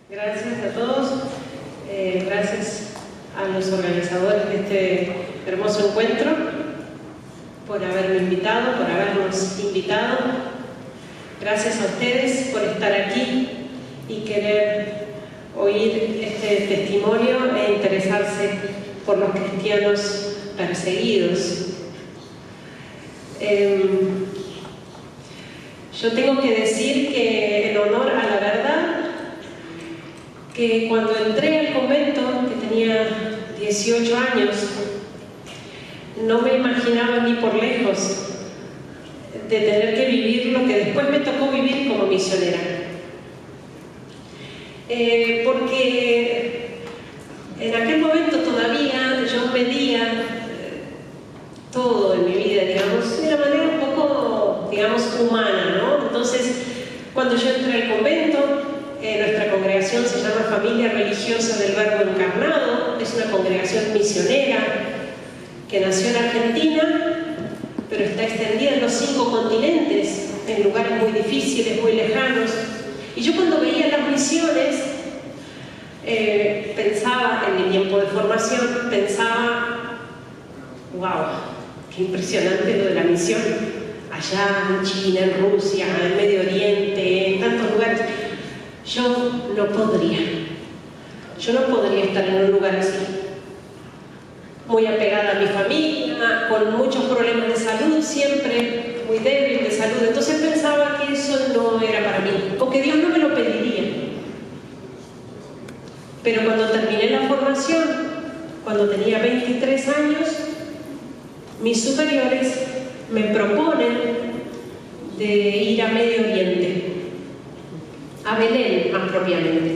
Gracias a todos, gracias a los organizadores de este hermoso encuentro por haberme invitado, por habernos invitado. Gracias a ustedes por estar aquí y querer oír este testimonio e interesarse por los cristianos perseguidos. Yo tengo que decir que, en honor a la verdad, que cuando entré al convento, que tenía 18 años, no me imaginaba ni por lejos de tener que vivir lo que después me tocó vivir como misionera. Porque en aquel momento todavía yo medía todo en mi vida, digamos, de una manera un poco, digamos, humana, ¿no? Entonces, cuando yo entré al convento, nuestra congregación se llama Familia Religiosa del Verbo Encarnado, es una congregación misionera que nació en Argentina, pero está extendida en los 5 continentes, en lugares muy difíciles, muy lejanos. Y yo cuando veía las misiones, pensaba, en mi tiempo de formación, pensaba, wow, qué impresionante lo de la misión, allá en China, en Rusia, en el Medio Oriente, en tantos lugares. Yo no podría estar en un lugar así, muy apegada a mi familia, con muchos problemas de salud, siempre muy débil de salud. Entonces pensaba que eso no era para mí, o que Dios no me lo pediría. Pero cuando terminé la formación, cuando tenía 23 años, mis superiores me proponen de ir a Medio Oriente, a Belén más propiamente.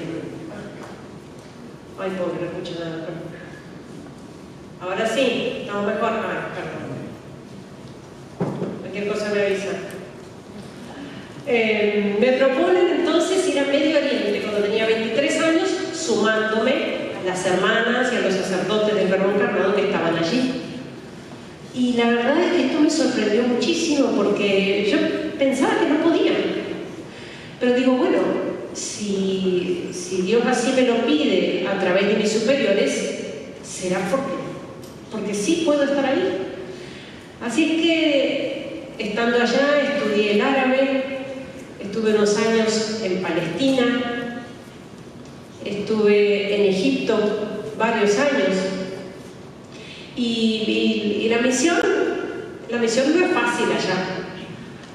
Ay, pobre, no escucho nada. Ahora sí, estamos mejor. Perdón. Cualquier cosa me avisa. Me proponen entonces ir a Medio Oriente cuando tenía 23 años, sumándome a las hermanas y a los sacerdotes del Verbo Encarnado que estaban allí. Y la verdad es que esto me sorprendió muchísimo porque yo pensaba que no podía. Pero digo, bueno, si Dios así me lo pide a través de mis superiores, será porque sí puedo estar ahí. Así es que, estando allá, estudié el árabe, estuve unos años en Palestina, estuve en Egipto varios años, y la misión no es fácil allá.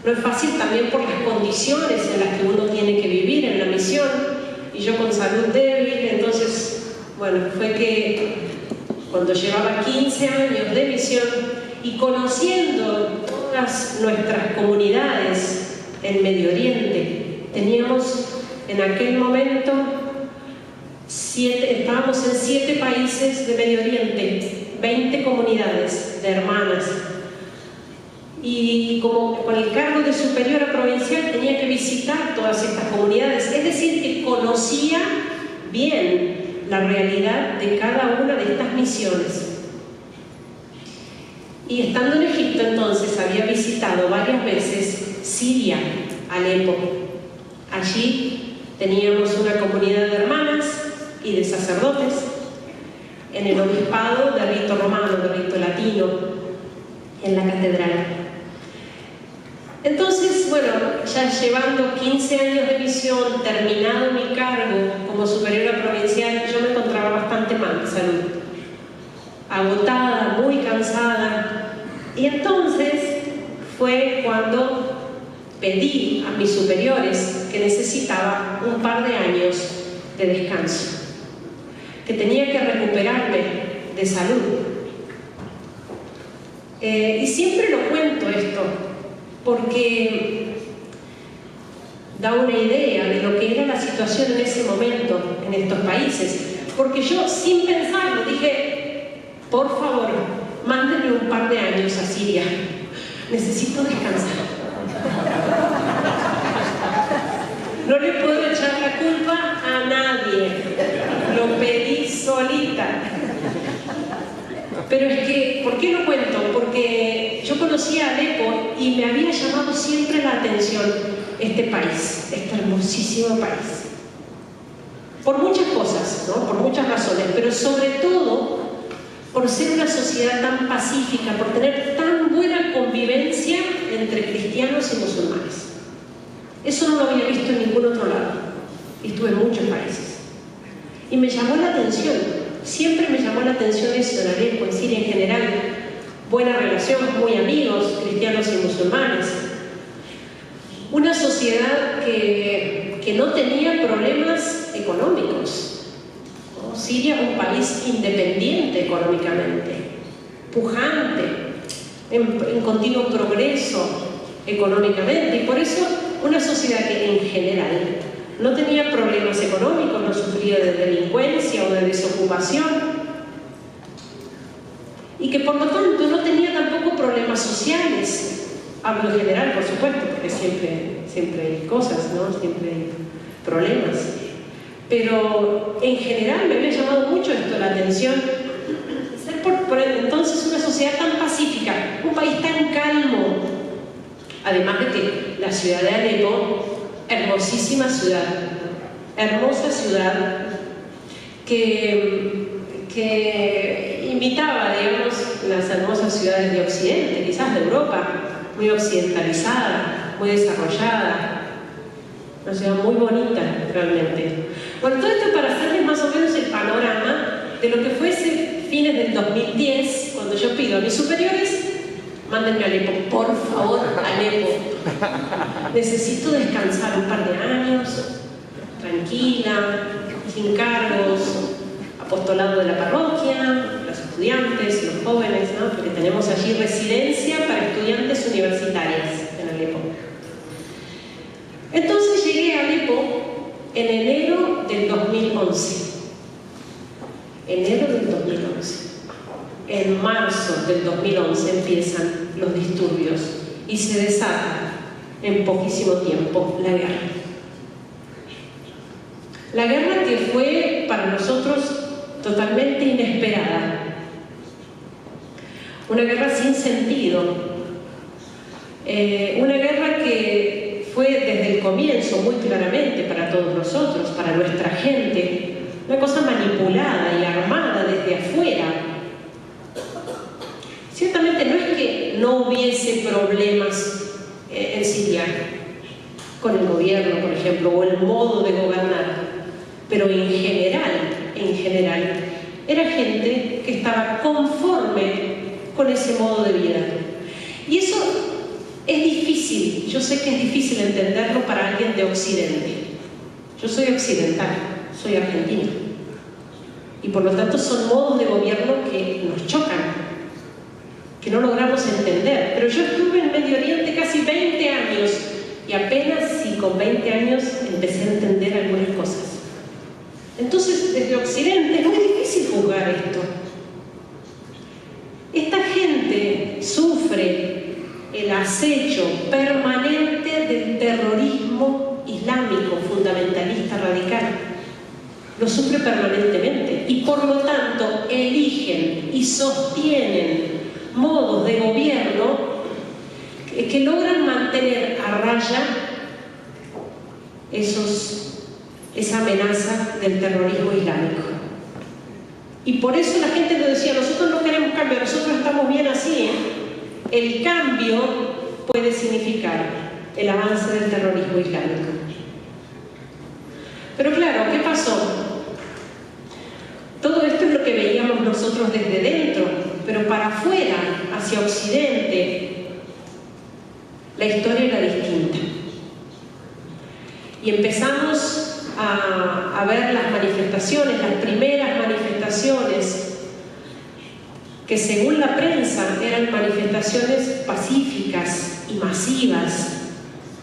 No es fácil también por las condiciones en las que uno tiene que vivir en la misión, y yo con salud débil. Entonces, bueno, fue que cuando llevaba 15 años de misión y conociendo todas nuestras comunidades en Medio Oriente, teníamos en aquel momento estábamos en 7 países de Medio Oriente, 20 comunidades de hermanas. Y como con el cargo de superiora provincial tenía que visitar todas estas comunidades, es decir, que conocía bien la realidad de cada una de estas misiones. Y estando en Egipto entonces había visitado varias veces Siria, Alepo. Allí teníamos una comunidad de hermanas y de sacerdotes en el obispado de rito romano, de rito latino, en la catedral. Entonces, bueno, ya llevando 15 años de misión, terminado mi cargo como superiora provincial, yo me encontraba bastante mal de salud, agotada, muy cansada. Y entonces fue cuando pedí a mis superiores que necesitaba un par de años de descanso, que tenía que recuperarme de salud. Y siempre lo cuento esto, porque da una idea de lo que era la situación en ese momento en estos países. Porque yo, sin pensarlo, dije, por favor, mándenme un par de años a Siria, necesito descansar. No le puedo echar la culpa a nadie, lo pedí solita. Pero es que, ¿por qué lo cuento? Porque yo conocí a Alepo y me había llamado siempre la atención este país, este hermosísimo país. por muchas cosas, ¿no? Por muchas razones, pero sobre todo por ser una sociedad tan pacífica, por tener tan buena convivencia entre cristianos y musulmanes. Eso no lo había visto en ningún otro lado. Estuve en muchos países. Y me llamó la atención, siempre me llamó la atención eso en Alepo, en Siria en general. Buena relación, muy amigos, cristianos y musulmanes. Una sociedad que no tenía problemas económicos, ¿no? Siria es un país independiente económicamente, pujante, en continuo progreso económicamente, y por eso una sociedad que en general no tenía problemas económicos, no sufría de delincuencia o de desocupación, y que por lo tanto no tenía tampoco problemas sociales. Hablo en general, por supuesto, porque siempre hay cosas, ¿no? Siempre hay problemas. Pero en general me había llamado mucho esto la atención. Ser por entonces una sociedad tan pacífica, un país tan calmo. Además de que la ciudad de Alepo, hermosísima ciudad, hermosa ciudad, que imitaba, digamos, las hermosas ciudades de Occidente, quizás de Europa, muy occidentalizada, muy desarrollada, una ciudad muy bonita realmente. Bueno, todo esto para hacerles más o menos el panorama de lo que fue ese fines del 2010, cuando yo pido a mis superiores: mándenme a Alepo, por favor, Alepo. Necesito descansar un par de años, tranquila, sin cargos, apostolado de la parroquia, los estudiantes, los jóvenes, ¿no? Porque tenemos allí residencia para estudiantes universitarias en Alepo. Entonces llegué a Alepo en enero del 2011. Enero del 2011. En marzo del 2011 empiezan los disturbios y se desata en poquísimo tiempo la guerra. La guerra que fue para nosotros totalmente inesperada. Una guerra sin sentido. Una guerra que fue desde el comienzo muy claramente para todos nosotros, para nuestra gente, una cosa manipulada y armada desde afuera. Ciertamente no es que no hubiese problemas en Siria con el gobierno, por ejemplo, o el modo de gobernar, pero en general, era gente que estaba conforme con ese modo de vida. Y eso es difícil, yo sé que es difícil entenderlo para alguien de Occidente. Yo soy occidental, soy argentina, y por lo tanto son modos de gobierno que nos chocan, que no logramos entender. Pero yo estuve en Medio Oriente casi 20 años y apenas si con 20 años empecé a entender algunas cosas. Entonces, desde Occidente es muy difícil juzgar esto. Esta gente sufre el acecho permanente del terrorismo islámico fundamentalista radical. Lo sufre permanentemente y por lo tanto eligen y sostienen modos de gobierno que logran mantener a raya esa amenaza del terrorismo islámico. Y por eso la gente nos decía: nosotros no queremos cambio, nosotros estamos bien así, ¿eh? El cambio puede significar el avance del terrorismo islámico. Pero claro, ¿qué pasó? Todo esto es lo que veíamos nosotros desde dentro, pero para afuera, hacia Occidente, la historia era distinta. Y empezamos a ver las manifestaciones, las primeras manifestaciones, que según la prensa eran manifestaciones pacíficas y masivas,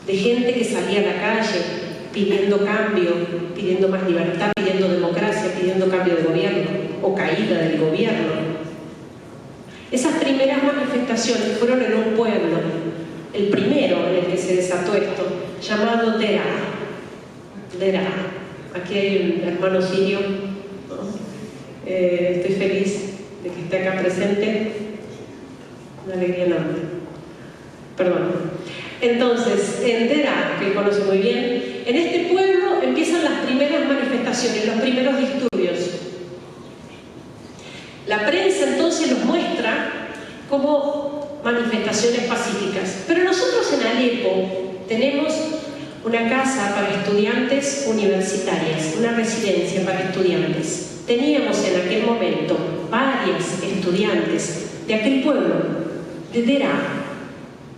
de gente que salía a la calle pidiendo cambio, pidiendo más libertad, pidiendo democracia, pidiendo cambio de gobierno o caída del gobierno. Esas primeras manifestaciones fueron en un pueblo, el primero en el que se desató esto, llamado Deraa. Aquí hay un hermano sirio, ¿no? Estoy feliz de que esté acá presente, una alegría enorme. Perdón. Entonces, en Deraa, que conoce muy bien, en este pueblo empiezan las primeras manifestaciones. Los La prensa entonces los muestra como manifestaciones pacíficas. Pero nosotros en Alepo tenemos una casa para estudiantes universitarias, una residencia para estudiantes. Teníamos en aquel momento varias estudiantes de aquel pueblo, de Derá,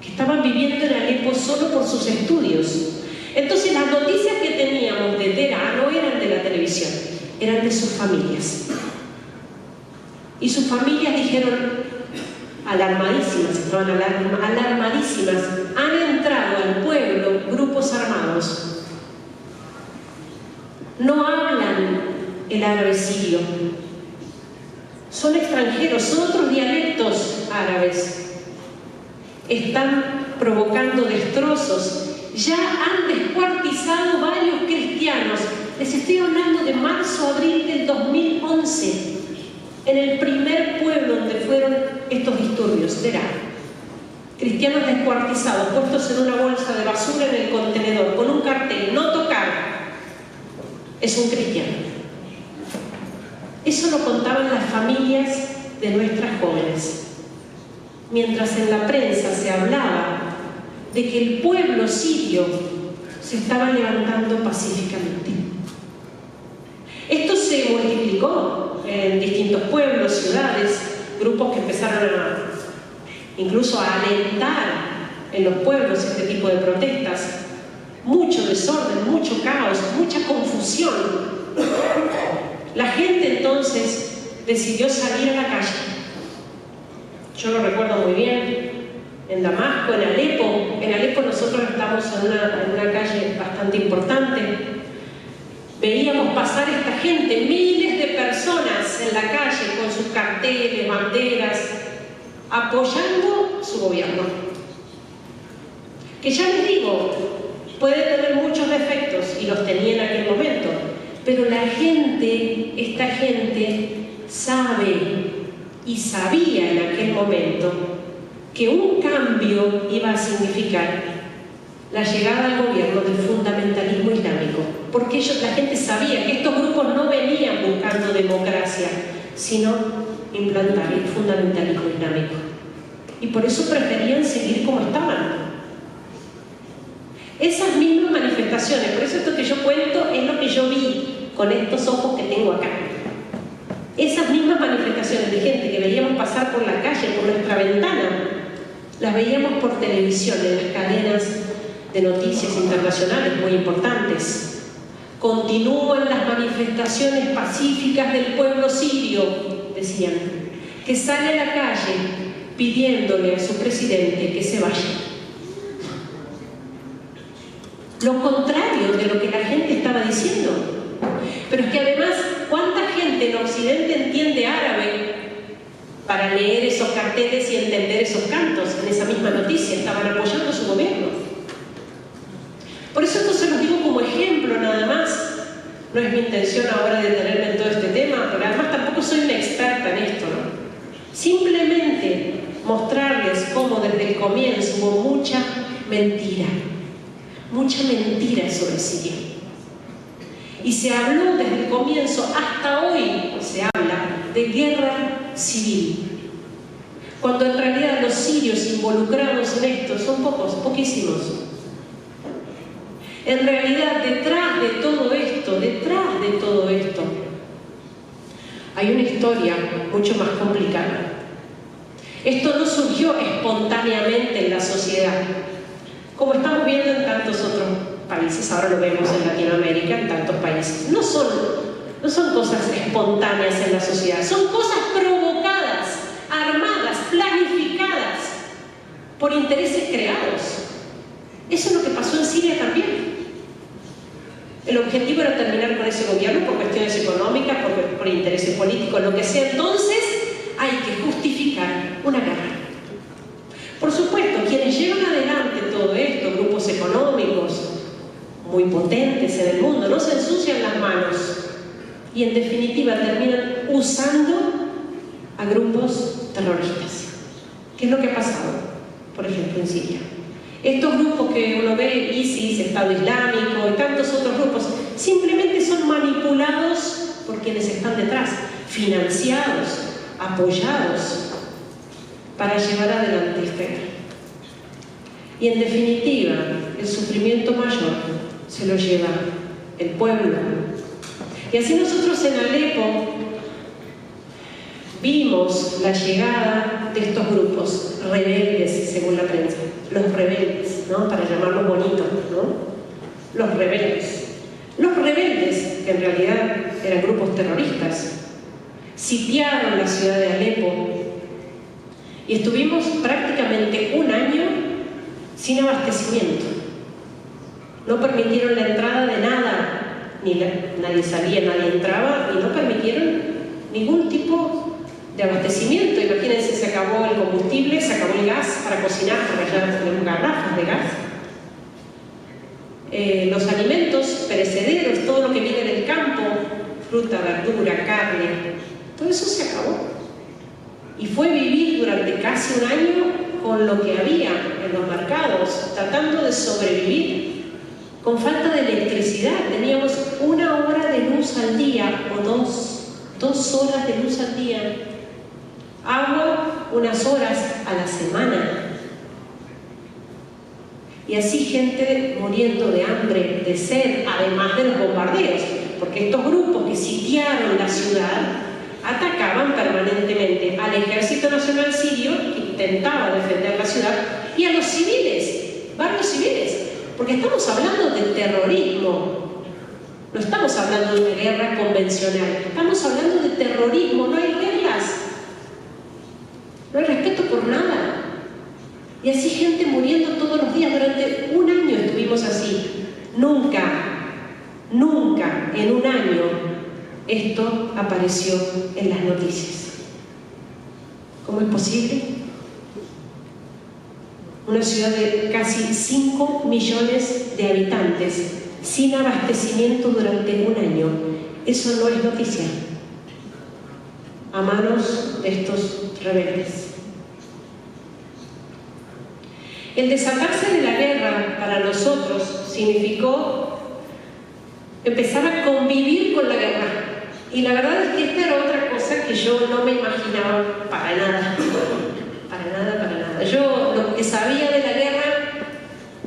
que estaban viviendo en Alepo solo por sus estudios. Entonces las noticias que teníamos de Derá no eran de la televisión, eran de sus familias. Y sus familias dijeron, alarmadísimas, estaban alarmadísimas, han entrado al pueblo grupos armados. No hablan el árabe sirio, son extranjeros, son otros dialectos árabes. Están provocando destrozos, ya han descuartizado varios cristianos. Les estoy hablando de marzo-abril del 2011, en el primer pueblo donde fueron estos disturbios, Derá. Cristianos descuartizados, puestos en una bolsa de basura en el contenedor, con un cartel, no tocar. Es un cristiano. Eso lo contaban las familias de nuestras jóvenes. Mientras en la prensa se hablaba de que el pueblo sirio se estaba levantando pacíficamente. Esto se multiplicó en distintos pueblos, ciudades, grupos que empezaron incluso a alentar en los pueblos este tipo de protestas. Mucho desorden, mucho caos, mucha confusión. La gente entonces decidió salir a la calle. Yo lo recuerdo muy bien, en Damasco, en Alepo. En Alepo nosotros estamos en una calle bastante importante. Veíamos pasar esta gente, miles de personas en la calle con sus carteles, banderas, apoyando su gobierno. Que ya les digo, puede tener muchos defectos, y los tenía en aquel momento, pero la gente, esta gente, sabe y sabía en aquel momento que un cambio iba a significar la llegada al gobierno del fundamentalismo islámico, porque la gente sabía que estos grupos no venían buscando democracia, sino implantar el fundamentalismo islámico, y por eso preferían seguir como estaban. Esas mismas manifestaciones, por eso esto que yo cuento es lo que yo vi con estos ojos que tengo acá. Esas mismas manifestaciones de gente que veíamos pasar por la calle, por nuestra ventana, las veíamos por televisión en las cadenas de noticias internacionales muy importantes. Continúan las manifestaciones pacíficas del pueblo sirio, decían, que sale a la calle pidiéndole a su presidente que se vaya. Lo contrario de lo que la gente estaba diciendo. Pero es que además, ¿cuánta gente en Occidente entiende árabe para leer esos carteles y entender esos cantos? En esa misma noticia estaban apoyando su gobierno. Por eso esto se los digo como ejemplo nada más. No es mi intención ahora detenerme en todo este tema, porque además tampoco soy una experta en esto, ¿no? Simplemente mostrarles cómo desde el comienzo hubo mucha mentira sobre Siria. Y se habló desde el comienzo, hasta hoy se habla de guerra civil, cuando en realidad los sirios involucrados en esto son pocos, poquísimos. En realidad, detrás de todo esto, hay una historia mucho más complicada. Esto no surgió espontáneamente en la sociedad, como estamos viendo en tantos otros países. Ahora lo vemos en Latinoamérica, en tantos países. No son cosas espontáneas en la sociedad, son cosas provocadas, armadas, planificadas por intereses creados. Eso es lo que pasó en Siria también. El objetivo era terminar con ese gobierno por cuestiones económicas, por intereses políticos, lo que sea. Entonces hay que justificar una guerra. Por supuesto, quienes llevan adelante todo esto, grupos económicos muy potentes en el mundo, no se ensucian las manos y en definitiva terminan usando a grupos terroristas. ¿Qué es lo que ha pasado, por ejemplo, en Siria? Estos grupos que uno ve, ISIS, Estado Islámico y tantos otros grupos, simplemente son manipulados por quienes están detrás, financiados, apoyados para llevar adelante esta guerra. Y en definitiva, el sufrimiento mayor se lo lleva el pueblo. Y así nosotros en Alepo vimos la llegada de estos grupos rebeldes, según la prensa, los rebeldes, ¿no? Para llamarlos bonitos, ¿no? Los rebeldes. Los rebeldes, que en realidad eran grupos terroristas, sitiaron la ciudad de Alepo y estuvimos prácticamente un año sin abastecimiento. No permitieron la entrada de nada, nadie salía, nadie entraba, y no permitieron ningún tipo de abastecimiento. Imagínense, se acabó el combustible, se acabó el gas para cocinar, porque ya tenemos garrafas de gas. Los alimentos perecederos, todo lo que viene del campo, fruta, verdura, carne, todo eso se acabó. Y fue vivir durante casi un año con lo que había en los mercados, tratando de sobrevivir, con falta de electricidad. Teníamos 1 hora de luz al día, o 2 horas de luz al día. Agua, unas horas a la semana. Y así gente muriendo de hambre, de sed, además de los bombardeos, porque estos grupos que sitiaron la ciudad atacaban permanentemente al Ejército Nacional Sirio, que intentaba defender la ciudad, y a los civiles, barrios civiles, porque estamos hablando de terrorismo, no estamos hablando de una guerra convencional, estamos hablando de terrorismo, no hay reglas, no hay respeto por nada. Y así gente muriendo todos los días. Durante un año estuvimos así. Nunca en un año esto apareció en las noticias. ¿Cómo es posible? Una ciudad de casi 5 millones de habitantes sin abastecimiento durante un año. Eso no es noticia. A manos de estos rebeldes. El desatarse de la guerra para nosotros significó empezar a convivir con la guerra. Y la verdad es que esta era otra cosa que yo no me imaginaba para nada. Para nada. Yo lo que sabía de la guerra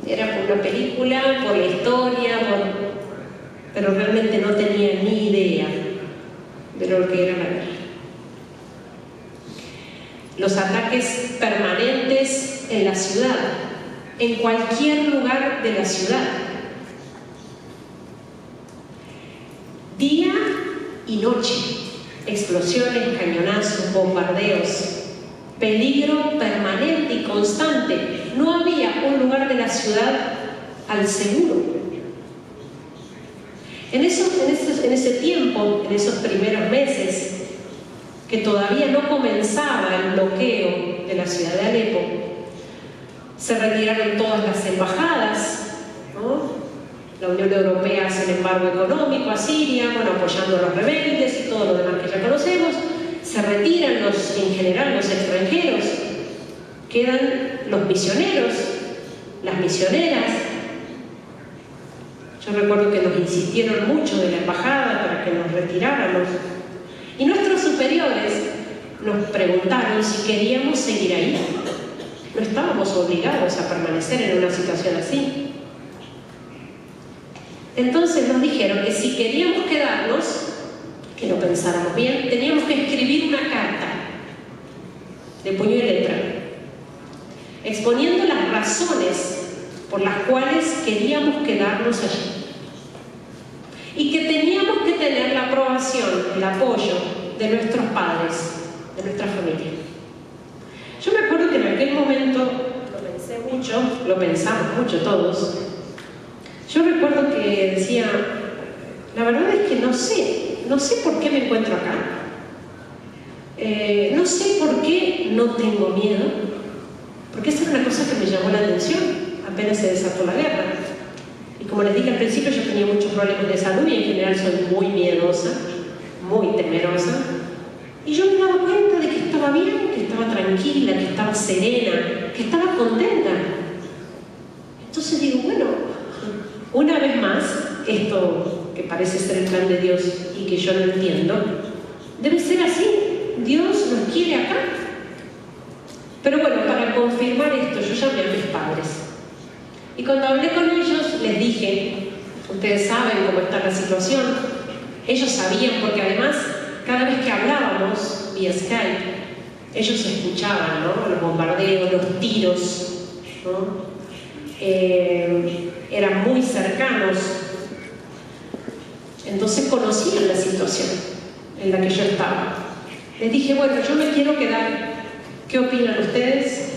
era por una película, por la historia, pero realmente no tenía ni idea de lo que era la guerra. Los ataques permanentes en la ciudad, en cualquier lugar de la ciudad, día y noche, explosiones, cañonazos, bombardeos, peligro permanente y constante. No había un lugar de la ciudad al seguro. En ese tiempo, en esos primeros meses, que todavía no comenzaba el bloqueo de la ciudad de Alepo, se retiraron todas las embajadas, ¿no? La Unión Europea hace el embargo económico a Siria, apoyando a los rebeldes y todo lo demás que ya conocemos. Se retiran en general los extranjeros, quedan los misioneros, las misioneras. Yo recuerdo que nos insistieron mucho de la embajada para que nos retiráramos. Y nuestros superiores nos preguntaron si queríamos seguir ahí. No estábamos obligados a permanecer en una situación así. Entonces nos dijeron que si queríamos quedarnos, que lo pensáramos bien, teníamos que escribir una carta de puño y letra, exponiendo las razones por las cuales queríamos quedarnos allí. Y que teníamos que tener la aprobación, el apoyo de nuestros padres, de nuestra familia. Yo me acuerdo que en aquel momento lo pensé mucho, lo pensamos mucho todos. Yo recuerdo que decía, la verdad es que no sé por qué me encuentro acá. No sé por qué no tengo miedo, porque esa era una cosa que me llamó la atención apenas se desató la guerra. Y como les dije al principio, yo tenía muchos problemas de salud y en general soy muy miedosa, muy temerosa. Y yo me daba cuenta de que estaba bien, que estaba tranquila, que estaba serena, que estaba contenta. Entonces digo, bueno, una vez más, esto que parece ser el plan de Dios y que yo no entiendo, debe ser así. Dios nos quiere acá. Pero bueno, para confirmar esto, yo llamé a mis padres. Y cuando hablé con ellos, les dije, ustedes saben cómo está la situación. Ellos sabían, porque además, cada vez que hablábamos vía Skype, ellos escuchaban, ¿no? Los bombardeos, los tiros, ¿no? Eran muy cercanos. Entonces conocían la situación en la que yo estaba. Les dije, bueno, yo me quiero quedar. ¿Qué opinan ustedes?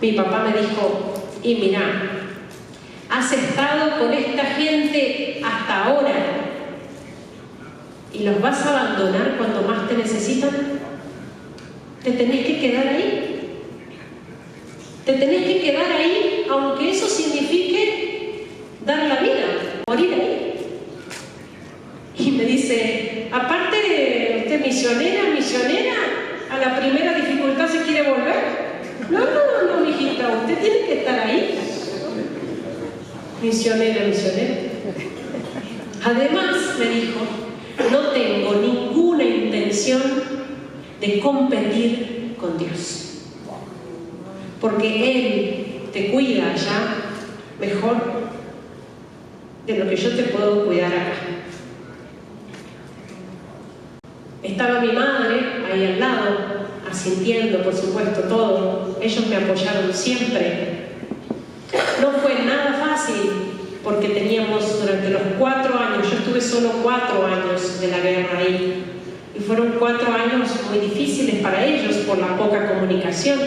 Mi papá me dijo, y mirá, has estado con esta gente hasta ahora y los vas a abandonar cuando más te necesitan. Te tenés que quedar ahí. Te tenés que quedar ahí, aunque eso signifique dar la vida, morir ahí. Y me dice, aparte, usted misionera, a la primera dificultad se quiere volver. No, mijita, usted tiene que estar ahí. Misionera. Además, me dijo, no tengo ninguna intención de competir con Dios. Porque Él te cuida allá mejor de lo que yo te puedo cuidar acá. Estaba mi madre ahí al lado, asintiendo, por supuesto, todo. Ellos me apoyaron siempre. No fue nada fácil, porque teníamos durante los 4 años, yo estuve solo 4 años de la guerra ahí, y fueron 4 años muy difíciles para ellos por la poca comunicación.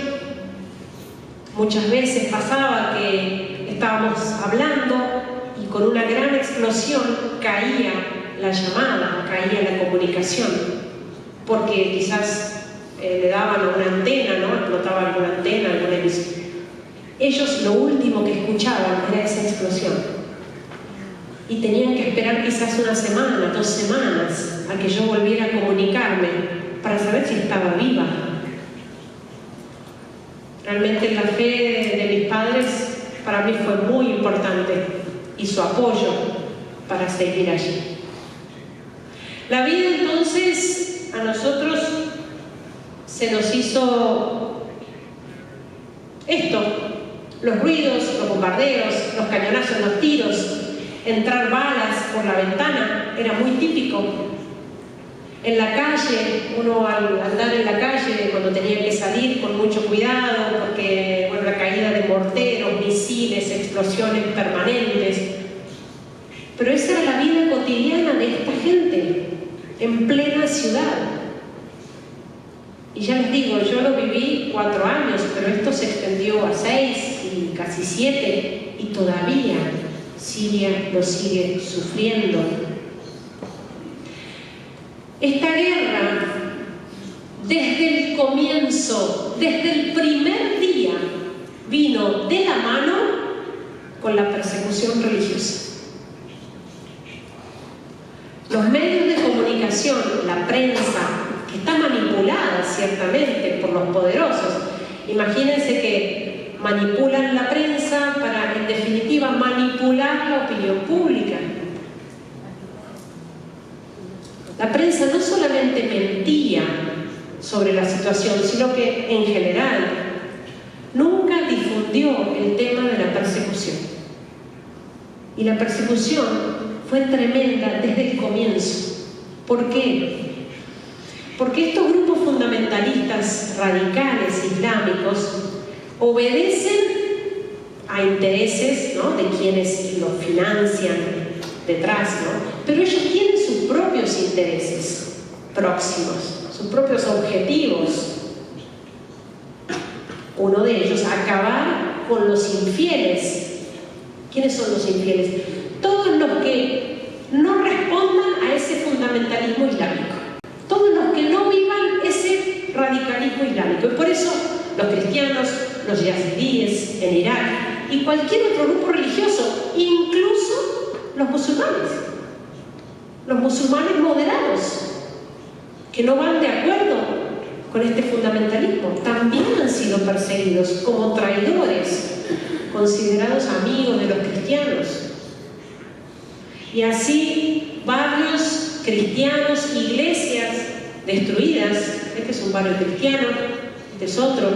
Muchas veces pasaba que estábamos hablando y con una gran explosión caía la llamada, caía la comunicación, porque quizás le daban a una antena, ¿no? Explotaba alguna antena, alguna emisión. Ellos lo último que escuchaban era esa explosión. Y tenían que esperar quizás una semana, 2 semanas, a que yo volviera a comunicarme para saber si estaba viva. Realmente la fe de mis padres para mí fue muy importante y su apoyo para seguir allí. La vida entonces a nosotros se nos hizo esto, los ruidos, los bombardeos, los cañonazos, los tiros, entrar balas por la ventana, era muy típico. En la calle, uno al andar en la calle cuando tenía que salir con mucho cuidado, porque bueno, la caída de morteros, misiles, explosiones permanentes. Pero esa era la vida cotidiana de esta gente, en plena ciudad. Y ya les digo, yo lo viví 4 años, pero esto se extendió a 6 y casi 7, y todavía Siria lo sigue sufriendo. Esta guerra, desde el comienzo, desde el primer día, vino de la mano con la persecución religiosa. Los medios de comunicación, la prensa, que está manipulada ciertamente por los poderosos. Imagínense que manipulan la prensa para, en definitiva, manipular la opinión pública. La prensa no solamente mentía sobre la situación, sino que, en general, nunca difundió el tema de la persecución. Y la persecución fue tremenda desde el comienzo. ¿Por qué? Porque estos grupos fundamentalistas radicales islámicos obedecen a intereses, ¿no?, de quienes los financian detrás, ¿no? Pero ellos tienen sus propios intereses próximos, sus propios objetivos. Uno de ellos, acabar con los infieles. ¿Quiénes son los infieles? Todos los que no respondan a ese fundamentalismo islámico. Todos los que no vivan ese radicalismo islámico. Y por eso los cristianos, los yazidíes en Irak y cualquier otro grupo religioso, incluso los musulmanes moderados, que no van de acuerdo con este fundamentalismo, también han sido perseguidos como traidores, considerados amigos de los cristianos. Y así barrios cristianos, iglesias destruidas. Este es un barrio cristiano, este es otro.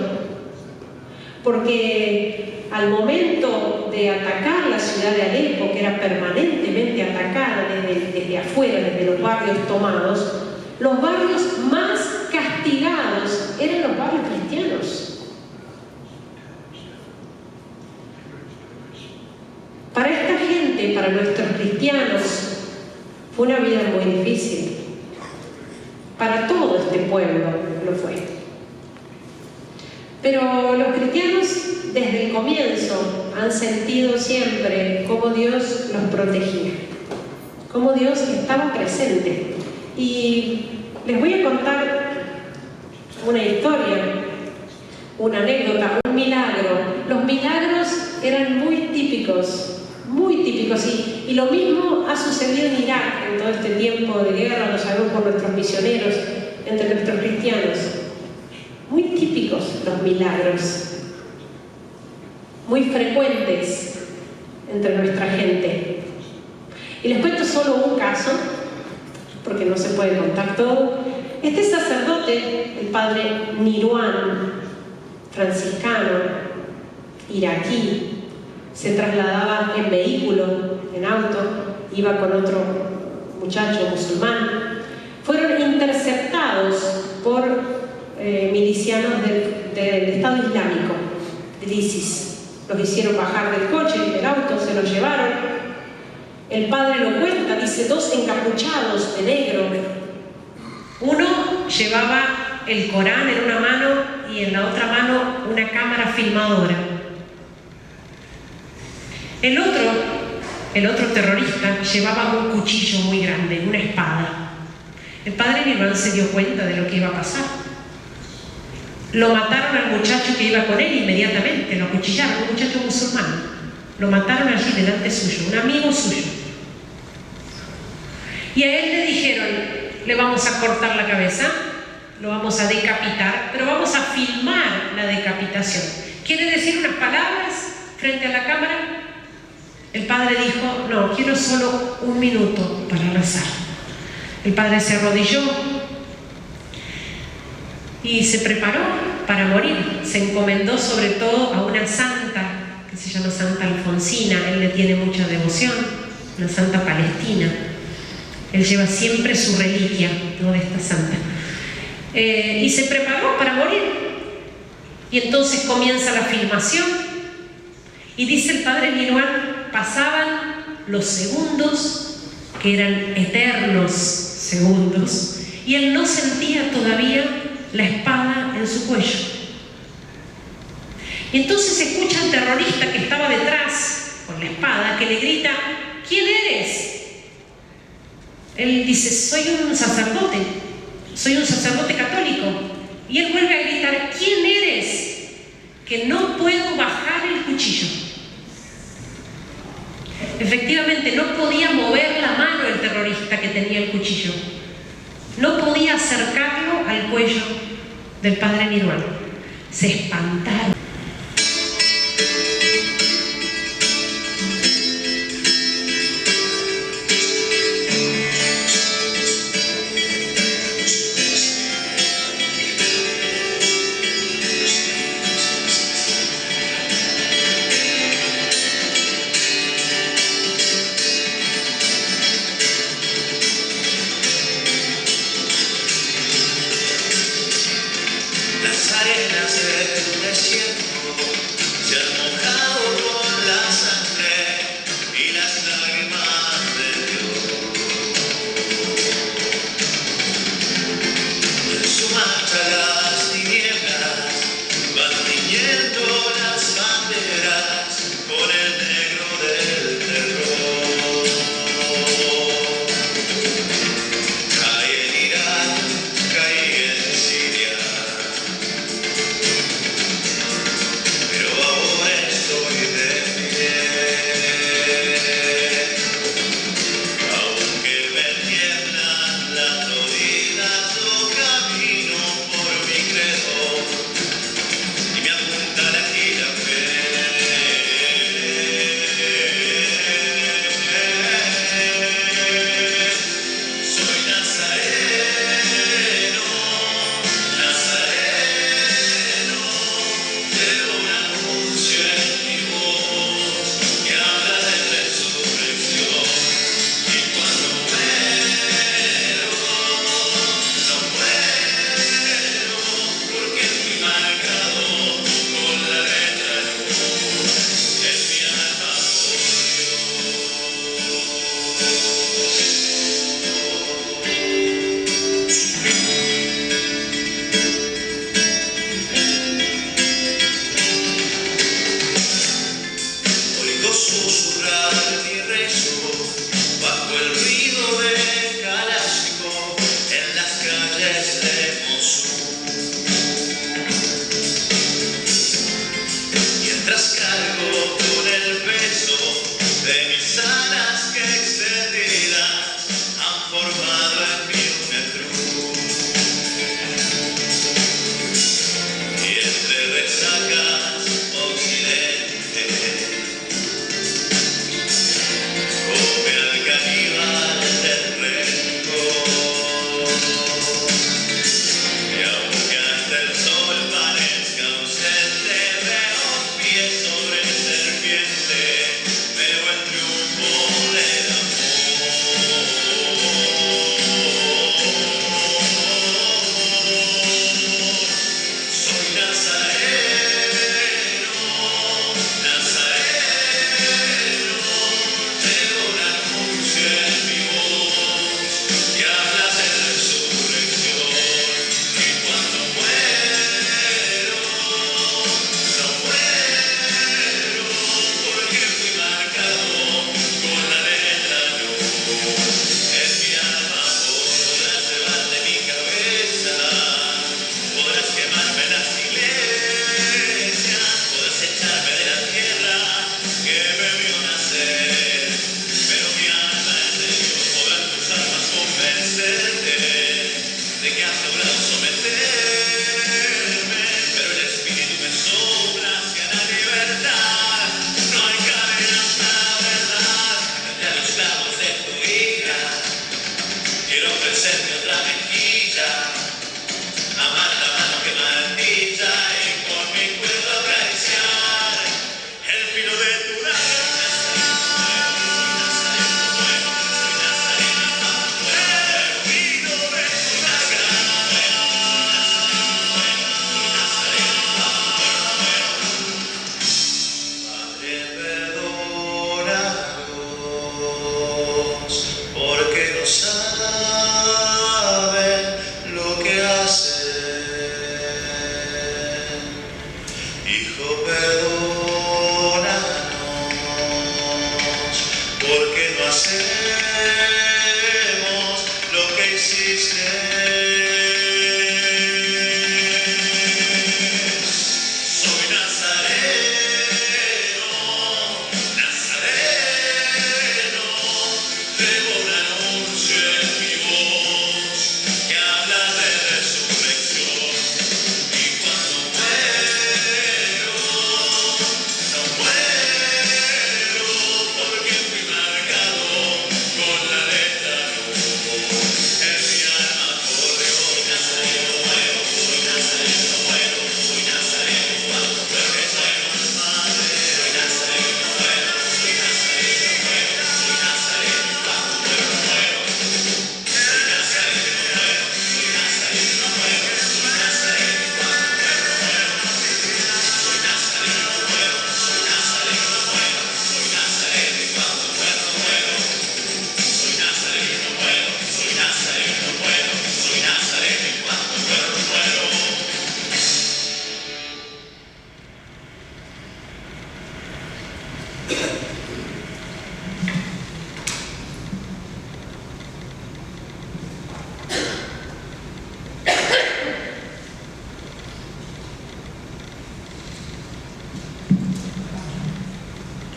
Porque al momento de atacar la ciudad de Alepo, que era permanentemente atacada desde afuera, desde los barrios tomados, los barrios más castigados eran los barrios cristianos. Para esta gente, para nuestros cristianos, fue una vida muy difícil. Para todo este pueblo lo fue. Pero los cristianos, desde el comienzo, han sentido siempre cómo Dios los protegía, cómo Dios estaba presente. Y les voy a contar una historia, una anécdota, un milagro. Los milagros eran muy típicos, y lo mismo ha sucedido en Irak en todo este tiempo de guerra, lo sabemos por nuestros misioneros, entre nuestros cristianos. Muy típicos los milagros, muy frecuentes entre nuestra gente. Y les cuento solo un caso, porque no se puede contar todo. Este sacerdote, el padre Nirwan, franciscano, iraquí, se trasladaba en vehículo, en auto, iba con otro muchacho musulmán. Fueron interceptados por milicianos del Estado Islámico, del ISIS. Los hicieron bajar del coche, del auto, se los llevaron. El padre lo cuenta, dice, dos encapuchados de negro. Uno llevaba el Corán en una mano y en la otra mano una cámara filmadora. El otro terrorista llevaba un cuchillo muy grande, una espada. El padre Nirwan se dio cuenta de lo que iba a pasar. Lo mataron al muchacho que iba con él inmediatamente, lo acuchillaron, un muchacho musulmán. Lo mataron allí delante suyo, un amigo suyo. Y a él le dijeron, le vamos a cortar la cabeza, lo vamos a decapitar, pero vamos a filmar la decapitación. ¿Quiere decir unas palabras frente a la cámara? El padre dijo, no, quiero solo un minuto para rezar. El padre se arrodilló y se preparó para morir. Se encomendó sobre todo a una santa que se llama Santa Alfonsina. Él le tiene mucha devoción, una santa palestina. Él lleva siempre su reliquia, ¿no?, de esta santa. Y se preparó para morir. Y entonces comienza la filmación. Y dice el padre Nirwan, pasaban los segundos, que eran eternos segundos, y él no sentía todavía la espada en su cuello. Y entonces escucha al terrorista que estaba detrás con la espada, que le grita, ¿quién eres? Él dice, soy un sacerdote católico. Y él vuelve a gritar, ¿quién eres? Que no puedo bajar el cuchillo. Efectivamente, no podía mover la mano el terrorista que tenía el cuchillo. No podía acercarlo al cuello del padre Nirwan. Se espantaron. Las arenas de tu desierto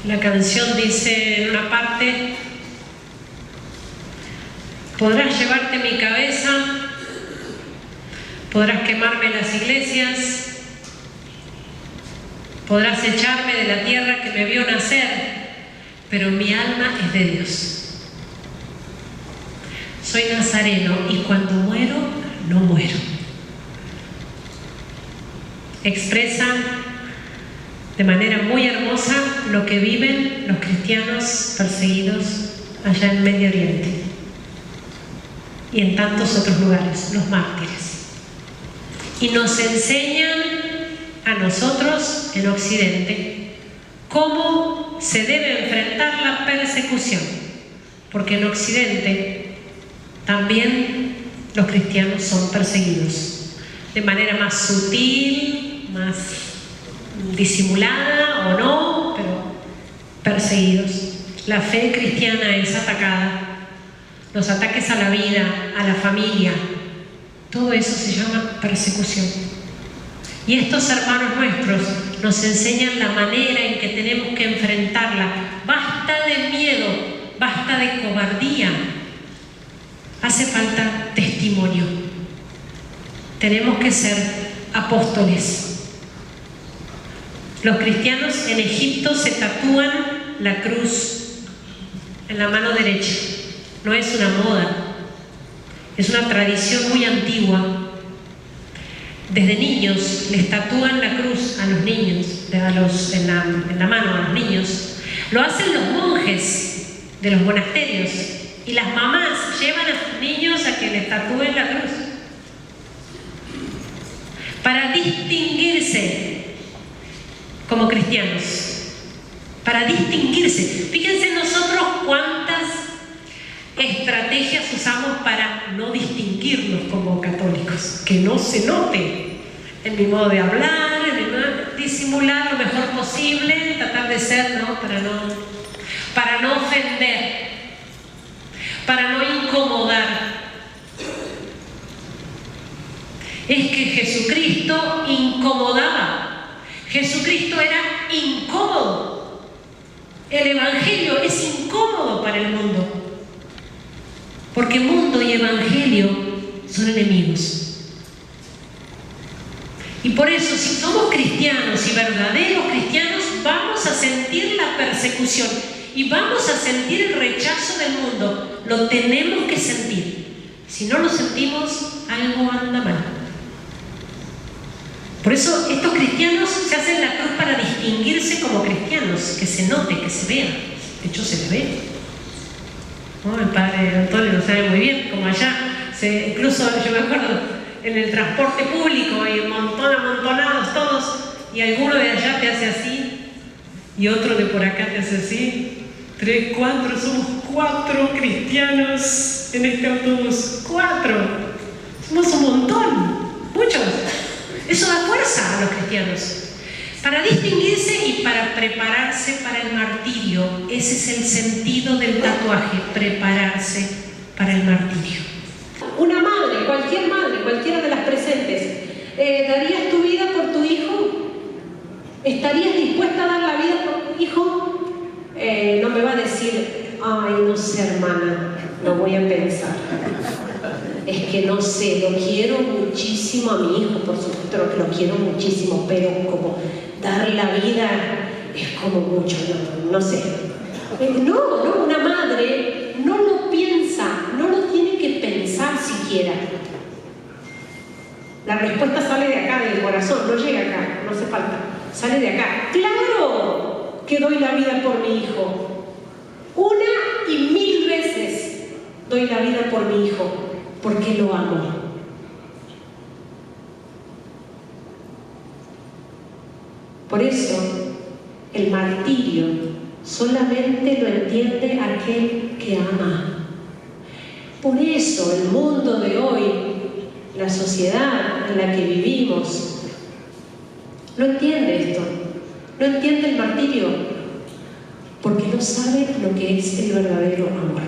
La canción dice en una parte: podrás llevarte mi cabeza, podrás quemarme las iglesias, podrás echarme de la tierra que me vio nacer, pero mi alma es de Dios. Soy nazareno y cuando muero, no muero. Expresa de manera muy hermosa lo que viven los cristianos perseguidos allá en Medio Oriente y en tantos otros lugares, los mártires. Y nos enseñan a nosotros en Occidente cómo se debe enfrentar la persecución, porque en Occidente también los cristianos son perseguidos de manera más sutil, más disimulada o no, pero perseguidos. La fe cristiana es atacada, los ataques a la vida, a la familia, todo eso se llama persecución. Y estos hermanos nuestros nos enseñan la manera en que tenemos que enfrentarla. Basta de miedo, basta de cobardía. Hace falta testimonio. Tenemos que ser apóstoles. Los cristianos en Egipto se tatúan la cruz en la mano derecha. No es una moda, es una tradición muy antigua. Desde niños les tatúan la cruz a los niños, en la mano a los niños. Lo hacen los monjes de los monasterios. Y las mamás llevan a sus niños a que les tatúen la cruz para distinguirse como cristianos, para distinguirse. Fíjense nosotros cuántas estrategias usamos para no distinguirnos como católicos, que no se note en mi modo de hablar, en mi modo de disimular lo mejor posible, tratar de ser, ¿no? Para no ofender, para no incomodar. Es que Jesucristo incomodaba. Jesucristo era incómodo. El Evangelio es incómodo para el mundo, porque mundo y Evangelio son enemigos. Y por eso, si somos cristianos y verdaderos cristianos, vamos a sentir la persecución y vamos a sentir el rechazo del mundo. Lo tenemos que sentir. Si no lo sentimos, algo anda mal. Por eso estos cristianos se hacen la cruz para distinguirse como cristianos, que se note, que se vea. De hecho, se le ve. ¿No? El padre Antonio lo sabe muy bien, como allá. Incluso yo me acuerdo en el transporte público, hay amontonados todos, y alguno de allá te hace así, y otro de por acá te hace así. 3, 4, somos 4 cristianos en este autobús. 4. Somos un montón, muchos. Eso da fuerza a los cristianos. Para distinguirse y para prepararse para el martirio. Ese es el sentido del tatuaje, prepararse para el martirio. Una madre, cualquiera de las presentes, ¿darías tu vida por tu hijo? ¿Estarías dispuesta a dar la vida por tu hijo? No me va a decir, ay, no sé, hermana, lo voy a pensar. Es que no sé, lo quiero muchísimo a mi hijo, por supuesto que lo quiero muchísimo, pero como dar la vida es como mucho, no sé. No, una madre no lo piensa, no lo tiene que pensar siquiera. La respuesta sale de acá, del corazón, no llega acá, no hace falta, sale de acá. ¡Claro que doy la vida por mi hijo! 1 y 1000 veces doy la vida por mi hijo, porque lo amo. Por eso, el martirio solamente lo entiende aquel que ama. Por eso, el mundo de hoy, la sociedad en la que vivimos, no entiende esto, no entiende el martirio, porque no sabe lo que es el verdadero amor.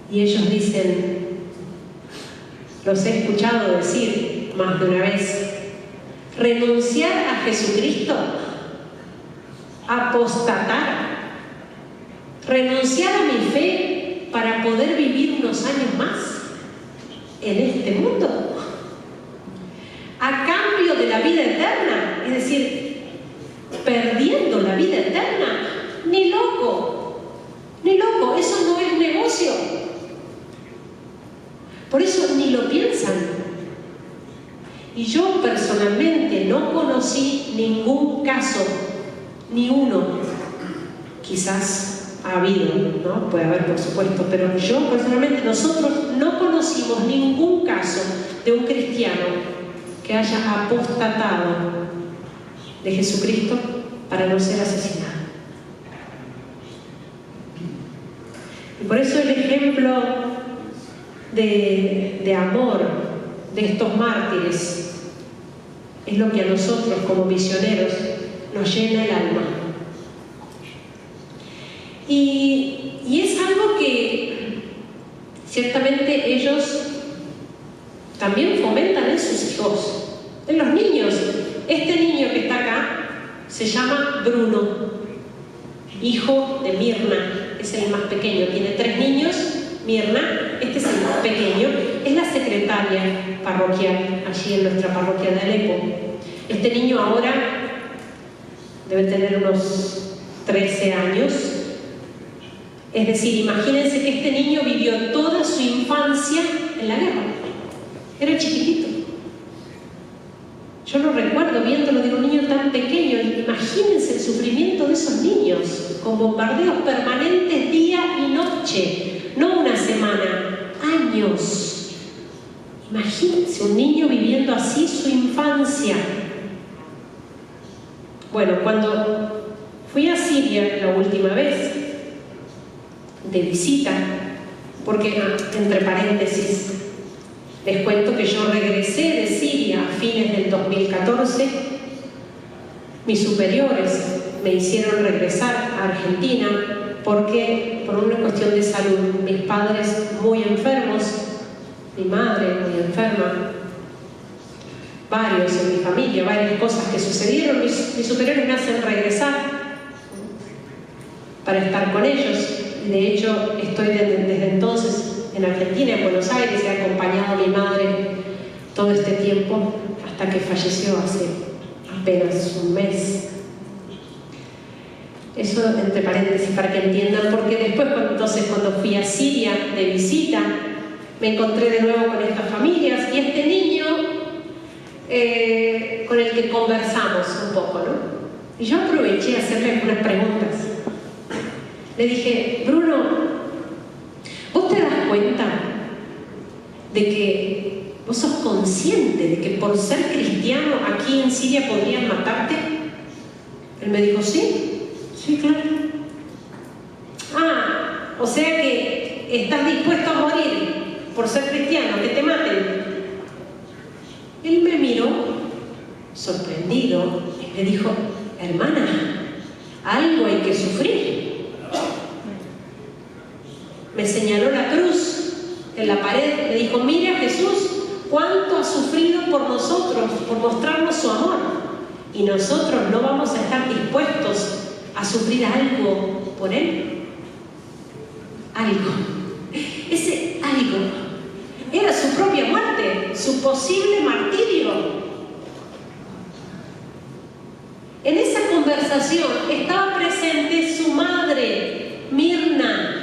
Y ellos dicen, los he escuchado decir más de una vez, renunciar a Jesucristo, apostatar, renunciar a mi fe para poder vivir unos años más en este mundo, a cambio de la vida eterna, es decir, perdiendo la vida eterna. Ni loco, eso no es negocio. Por eso ni lo piensan. Y yo personalmente no conocí ningún caso, ni uno. Quizás ha habido, ¿no? Puede haber, por supuesto, pero yo personalmente, nosotros no conocimos ningún caso de un cristiano que haya apostatado de Jesucristo para no ser asesinado. Y por eso el ejemplo de amor de estos mártires es lo que a nosotros como misioneros nos llena el alma. Y es algo que ciertamente ellos también fomentan en sus hijos, en los niños. Este niño que está acá se llama Bruno, hijo de Mirna, es el más pequeño, tiene 3 niños. Mirna, este es el más pequeño, es la secretaria parroquial allí en nuestra parroquia de Alepo. Este niño ahora debe tener unos 13 años. Es decir, imagínense que este niño vivió toda su infancia en la guerra. Era chiquitito. Yo lo recuerdo viéndolo, digo, un niño tan pequeño. Imagínense el sufrimiento de esos niños, con bombardeos permanentes día y noche, no una semana, años. Imagínense un niño viviendo así su infancia. Bueno, cuando fui a Siria la última vez, de visita, porque, entre paréntesis, les cuento que yo regresé de Siria a fines del 2014. Mis superiores me hicieron regresar a Argentina porque, por una cuestión de salud, mis padres muy enfermos, mi madre muy enferma, varios en mi familia, varias cosas que sucedieron, mis superiores me hacen regresar para estar con ellos. De hecho, estoy desde entonces en Argentina, en Buenos Aires, he acompañado a mi madre todo este tiempo hasta que falleció hace apenas un mes. Eso entre paréntesis para que entiendan, porque después cuando fui a Siria de visita, me encontré de nuevo con estas familias y este niño con el que conversamos un poco, ¿no? Y yo aproveché a hacerle algunas preguntas. Le dije, Bruno, ¿vos te das cuenta de que vos sos consciente de que por ser cristiano aquí en Siria podrían matarte? Él me dijo, sí, claro. Ah, o sea que estás dispuesto a morir por ser cristiano, que te maten. Él me miró sorprendido y me dijo, hermana, algo hay que sufrir. Me señaló la cruz en la pared, me dijo, mire a Jesús, cuánto ha sufrido por nosotros, por mostrarnos su amor. Y nosotros no vamos a estar dispuestos a sufrir algo por Él. Algo. Ese algo era su propia muerte, su posible martirio. En esa conversación estaba presente su madre, Mirna.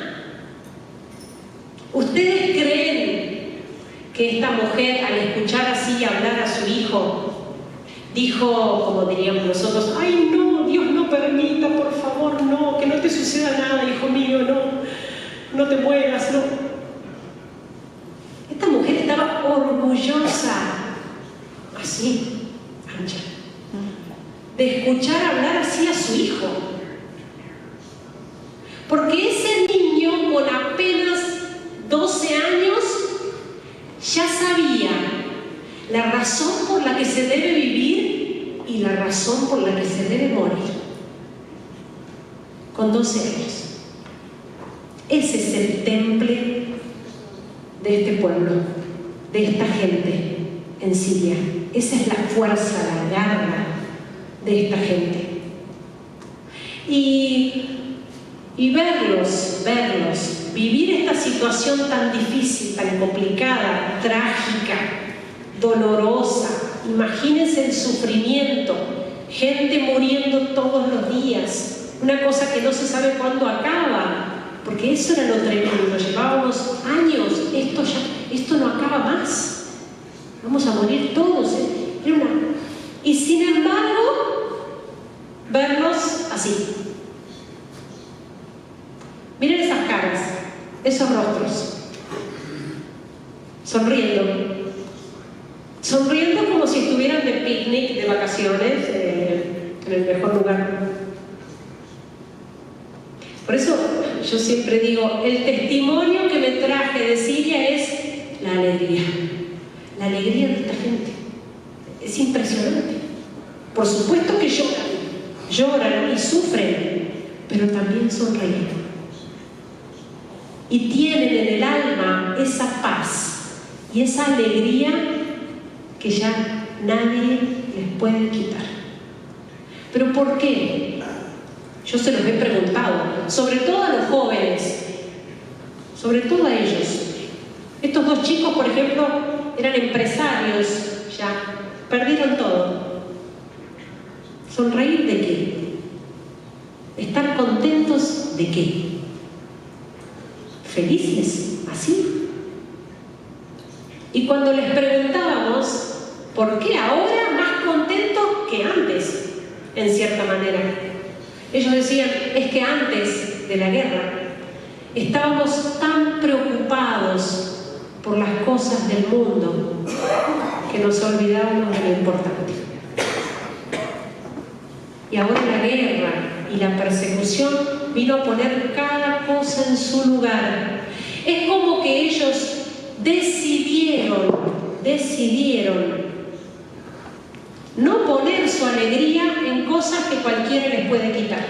¿Ustedes creen que esta mujer, al escuchar así hablar a su hijo, dijo, como diríamos nosotros, ay no, Dios no permita, por favor, no, que no te suceda nada, hijo mío, no te mueras, no? Esta mujer estaba orgullosa, así, ancha, de escuchar hablar así a su hijo. Porque ese niño con apenas 12 años ya sabía la razón por la que se debe vivir y la razón por la que se debe morir. Con 12 años. Ese es el temple de este pueblo, de esta gente en Siria. Esa es la fuerza, la garra de esta gente. Y verlos, vivir esta situación tan difícil, tan complicada, trágica, dolorosa. Imagínense el sufrimiento, gente muriendo todos los días, una cosa que no se sabe cuándo acaba, porque eso era lo tremendo, llevábamos años, esto no acaba más, vamos a morir todos, y sin embargo, verlos así. Miren esas caras, esos rostros, sonriendo como si estuvieran de picnic, de vacaciones, en el mejor lugar. Por eso yo siempre digo, el testimonio que me traje de Siria es la alegría de esta gente. Es impresionante. Por supuesto que lloran y sufren, pero también sonríen. Y tienen en el alma esa paz y esa alegría que ya nadie les puede quitar. ¿Pero por qué? Yo se los he preguntado, sobre todo a los jóvenes, sobre todo a ellos. Estos dos chicos, por ejemplo, eran empresarios ya, perdieron todo. ¿Sonreír de qué? ¿Estar contentos de qué? ¿Felices? ¿Así? Y cuando les preguntábamos, ¿por qué ahora más contentos que antes? En cierta manera. Ellos decían, es que antes de la guerra estábamos tan preocupados por las cosas del mundo que nos olvidábamos de lo importante. Y ahora la guerra y la persecución vino a poner cada cosa en su lugar. Es como que ellos decidieron no poner su alegría en cosas que cualquiera les puede quitar.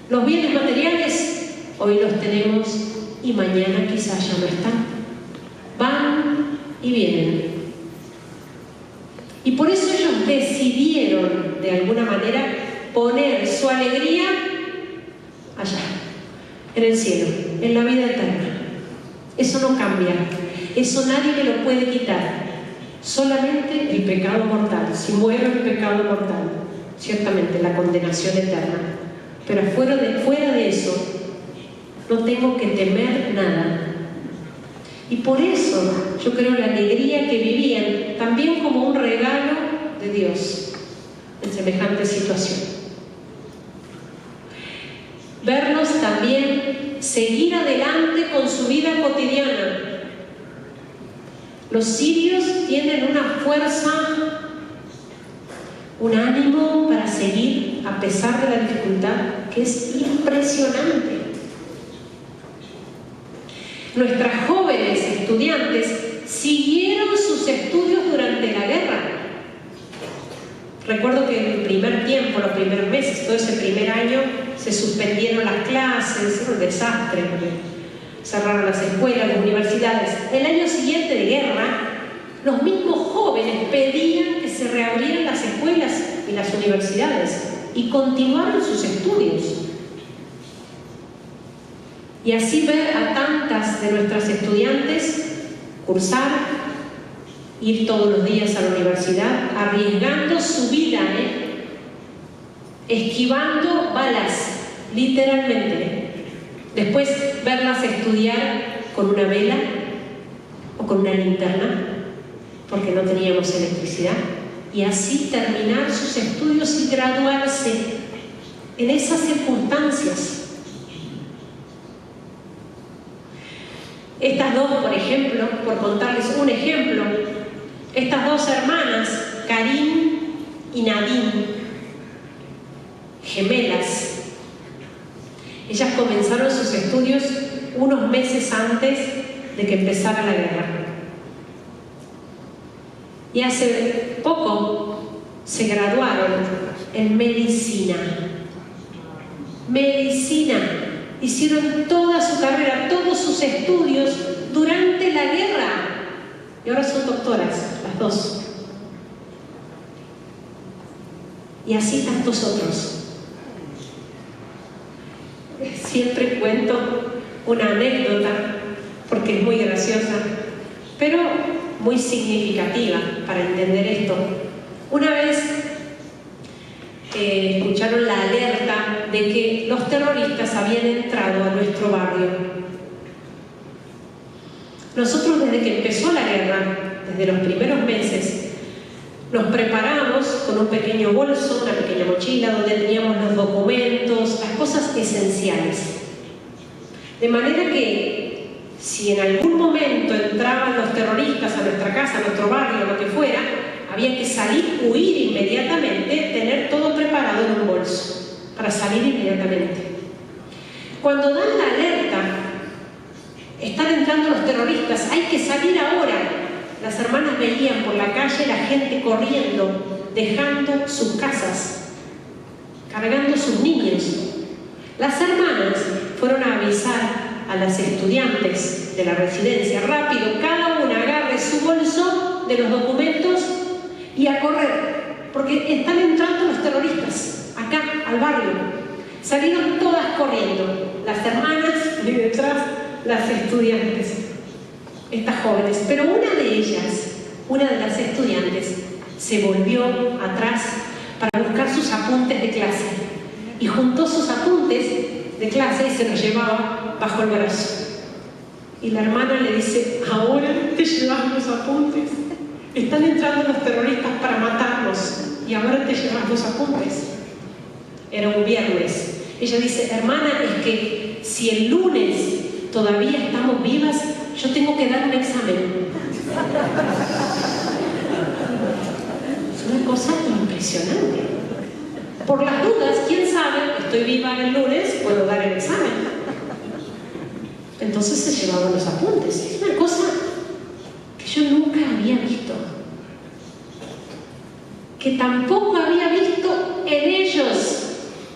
Los bienes materiales hoy los tenemos y mañana quizás ya no están. Van y vienen. Y por eso ellos decidieron, de alguna manera, poner su alegría allá, en el cielo, en la vida eterna. Eso no cambia, eso nadie me lo puede quitar. Solamente el pecado mortal. Si muero el pecado mortal, ciertamente la condenación eterna. Pero fuera de eso, no tengo que temer nada. Y por eso yo creo la alegría que vivían también como un regalo de Dios en semejante situación. Verlos también seguir adelante con su vida cotidiana. Los sirios tienen una fuerza, un ánimo para seguir a pesar de la dificultad que es impresionante. Nuestras jóvenes estudiantes siguieron sus estudios durante la guerra. Recuerdo que en el primer tiempo, los primeros meses, todo ese primer año, se suspendieron las clases, era un desastre, porque cerraron las escuelas, las universidades. El año siguiente de guerra, los mismos jóvenes pedían que se reabrieran las escuelas y las universidades y continuaron sus estudios. Y así ver a tantas de nuestras estudiantes cursar, ir todos los días a la universidad, arriesgando su vida, esquivando balas, literalmente. Después verlas estudiar con una vela o con una linterna, porque no teníamos electricidad, y así terminar sus estudios y graduarse en esas circunstancias. Estas dos, por ejemplo, por contarles un ejemplo, estas dos hermanas, Karim y Nadine, gemelas, ellas comenzaron sus estudios unos meses antes de que empezara la guerra. Y hace poco se graduaron en medicina. Medicina. Hicieron toda su carrera, todos sus estudios durante la guerra. y ahora son doctoras, las dos. Y así tantos otros. Siempre cuento una anécdota, porque es muy graciosa, pero muy significativa para entender esto. Una vez escucharon la alerta de que los terroristas habían entrado a nuestro barrio. Nosotros, desde que empezó la guerra, desde los primeros meses, nos preparamos con un pequeño bolso, una pequeña mochila donde teníamos los documentos, las cosas esenciales. De manera que si en algún momento entraban los terroristas a nuestra casa, a nuestro barrio, lo que fuera, había que salir, huir inmediatamente, tener todo preparado en un bolso para salir inmediatamente. Cuando dan la alerta, están entrando los terroristas, hay que salir ahora. Las hermanas veían por la calle la gente corriendo, dejando sus casas, cargando sus niños. Las hermanas fueron a avisar a las estudiantes de la residencia: rápido, cada una agarre su bolso de los documentos y a correr, porque están entrando los terroristas acá al barrio. Salieron todas corriendo, las hermanas y detrás las estudiantes, estas jóvenes. Pero una de ellas, una de las estudiantes, se volvió atrás para buscar sus apuntes de clase y juntó sus apuntes de clase y se los llevaba bajo el brazo. Y la hermana le dice: ahora te llevas los apuntes, están entrando los terroristas para matarnos y ahora te llevas los apuntes. Era un viernes. Ella dice: hermana, es que si el lunes todavía estamos vivas, yo tengo que dar un examen. Es una cosa impresionante. Por las dudas, quién sabe, estoy viva el lunes, puedo dar el examen. Entonces se llevaban los apuntes. Es una cosa que yo nunca había visto, que tampoco había visto en ellos.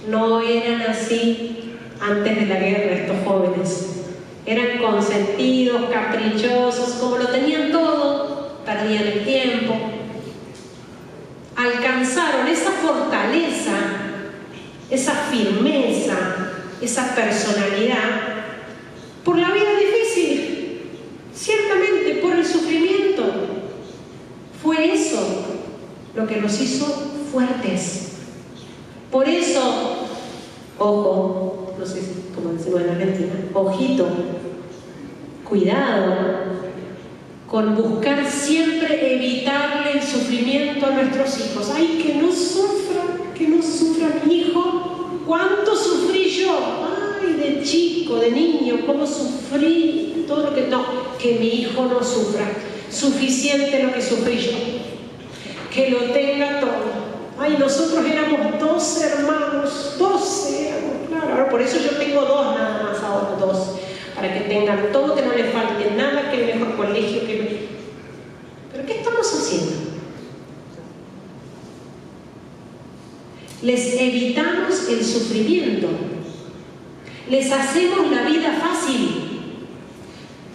No eran así antes de la guerra estos jóvenes. Eran consentidos, caprichosos, como lo tenían todo, perdían el tiempo. Alcanzaron esa fortaleza, esa firmeza, esa personalidad por la vida difícil, ciertamente por el sufrimiento. Fue eso lo que los hizo fuertes. Por eso, ojo, no sé cómo decimos en Argentina, ojito, cuidado con buscar siempre evitarle el sufrimiento a nuestros hijos. ¡Ay, que no sufra mi hijo! ¿Cuánto sufrí yo? ¡Ay, de chico, de niño, cómo sufrí! Todo lo que no, que mi hijo no sufra. Suficiente lo que sufrí yo. Que lo tenga todo. ¡Ay, nosotros éramos 12 hermanos! 12 éramos, claro. Ahora por eso yo tengo 2 nada más ahora, 2. Para que tengan todo, que no les falte nada, que el mejor colegio, que... ¿Pero qué estamos haciendo? Les evitamos el sufrimiento, les hacemos la vida fácil,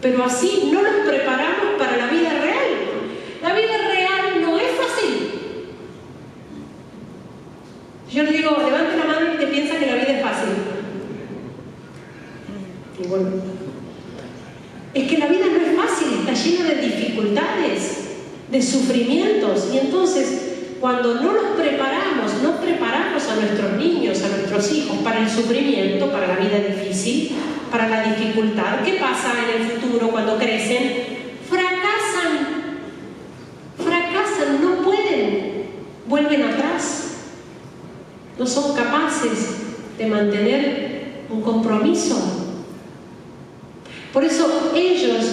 pero así no los preparamos para la vida real. La vida real no es fácil. Yo le digo: levante la mano que piensa que la vida es fácil. Y bueno, es que la vida no es fácil, está llena de dificultades, de sufrimientos. Y entonces, cuando no los preparamos, no preparamos a nuestros niños, a nuestros hijos para el sufrimiento, para la vida difícil, para la dificultad, ¿qué pasa en el futuro cuando crecen? Fracasan, no pueden, vuelven atrás, no son capaces de mantener un compromiso. Por eso ellos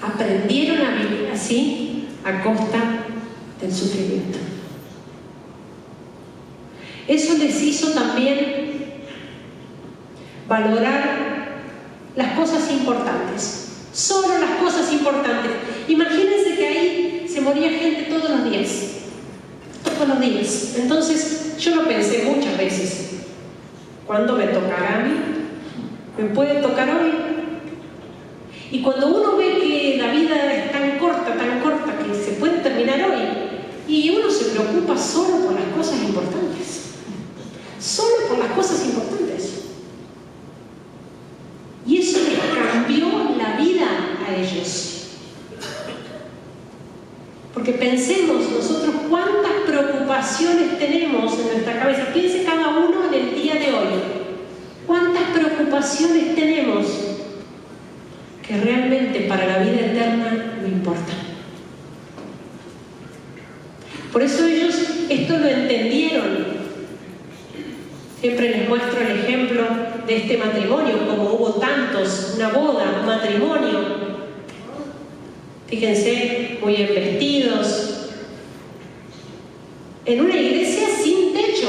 aprendieron a vivir así a costa del sufrimiento. Eso les hizo también valorar las cosas importantes, solo las cosas importantes. Imagínense que ahí se moría gente todos los días. Entonces yo lo pensé muchas veces: ¿cuándo me tocará a mí? ¿Me puede tocar hoy? Y cuando uno ve que la vida vida es tan corta, que se puede terminar hoy. Y uno se preocupa solo por las cosas importantes. Solo por las cosas importantes. Y eso les cambió la vida a ellos. Porque pensemos nosotros cuántas preocupaciones tenemos en nuestra cabeza. Piense cada uno en el día de hoy. ¿Cuántas preocupaciones tenemos que realmente para la vida eterna no importan? Por eso ellos esto lo entendieron. Siempre les muestro el ejemplo de este matrimonio, como hubo tantos, una boda, un matrimonio. Fíjense, muy bien vestidos, en una iglesia sin techo.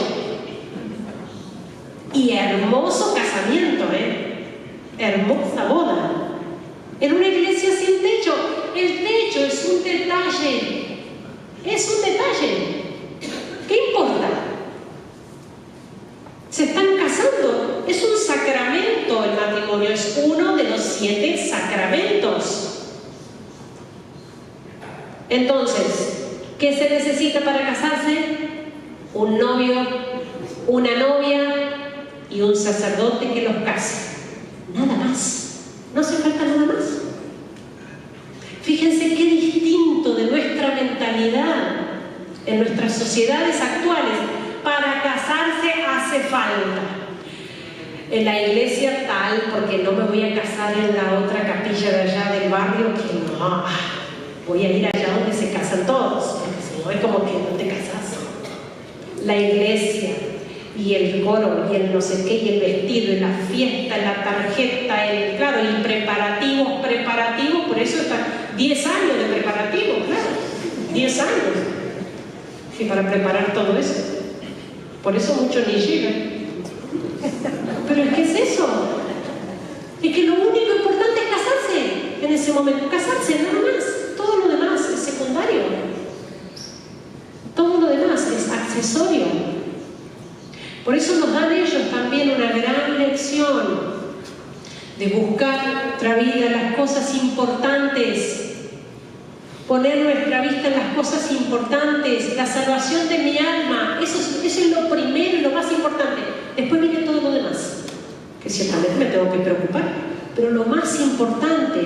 Y hermoso casamiento, hermosa boda. En una iglesia sin techo. El techo es un detalle. Es un detalle. ¿Qué importa? Se están casando. Es un sacramento el matrimonio. Es uno de los 7 sacramentos. Entonces, ¿qué se necesita para casarse? Un novio, una novia y un sacerdote que los case. Nada más. No hace falta nada más. Fíjense qué distinto de nuestra mentalidad en nuestras sociedades actuales. Para casarse hace falta. En la iglesia tal, porque no me voy a casar en la otra capilla de allá del barrio, que no, voy a ir allá donde se casan todos, porque si no es como que no te casas. La iglesia, y el coro, y el no sé qué, y el vestido, y la fiesta, y la tarjeta, claro, y preparativos, por eso están 10 años de preparativos, claro, 10 años. Y para preparar todo eso. Por eso muchos ni llegan. Pero es que es eso. Es que lo único importante es casarse en ese momento. Casarse, nada más. Todo lo demás es secundario. Todo lo demás es accesorio. Por eso nos dan ellos también una gran lección de buscar nuestra vida, las cosas importantes. Poner nuestra vista en las cosas importantes, la salvación de mi alma, eso es lo primero y lo más importante. Después viene todo lo demás, que ciertamente me tengo que preocupar, pero lo más importante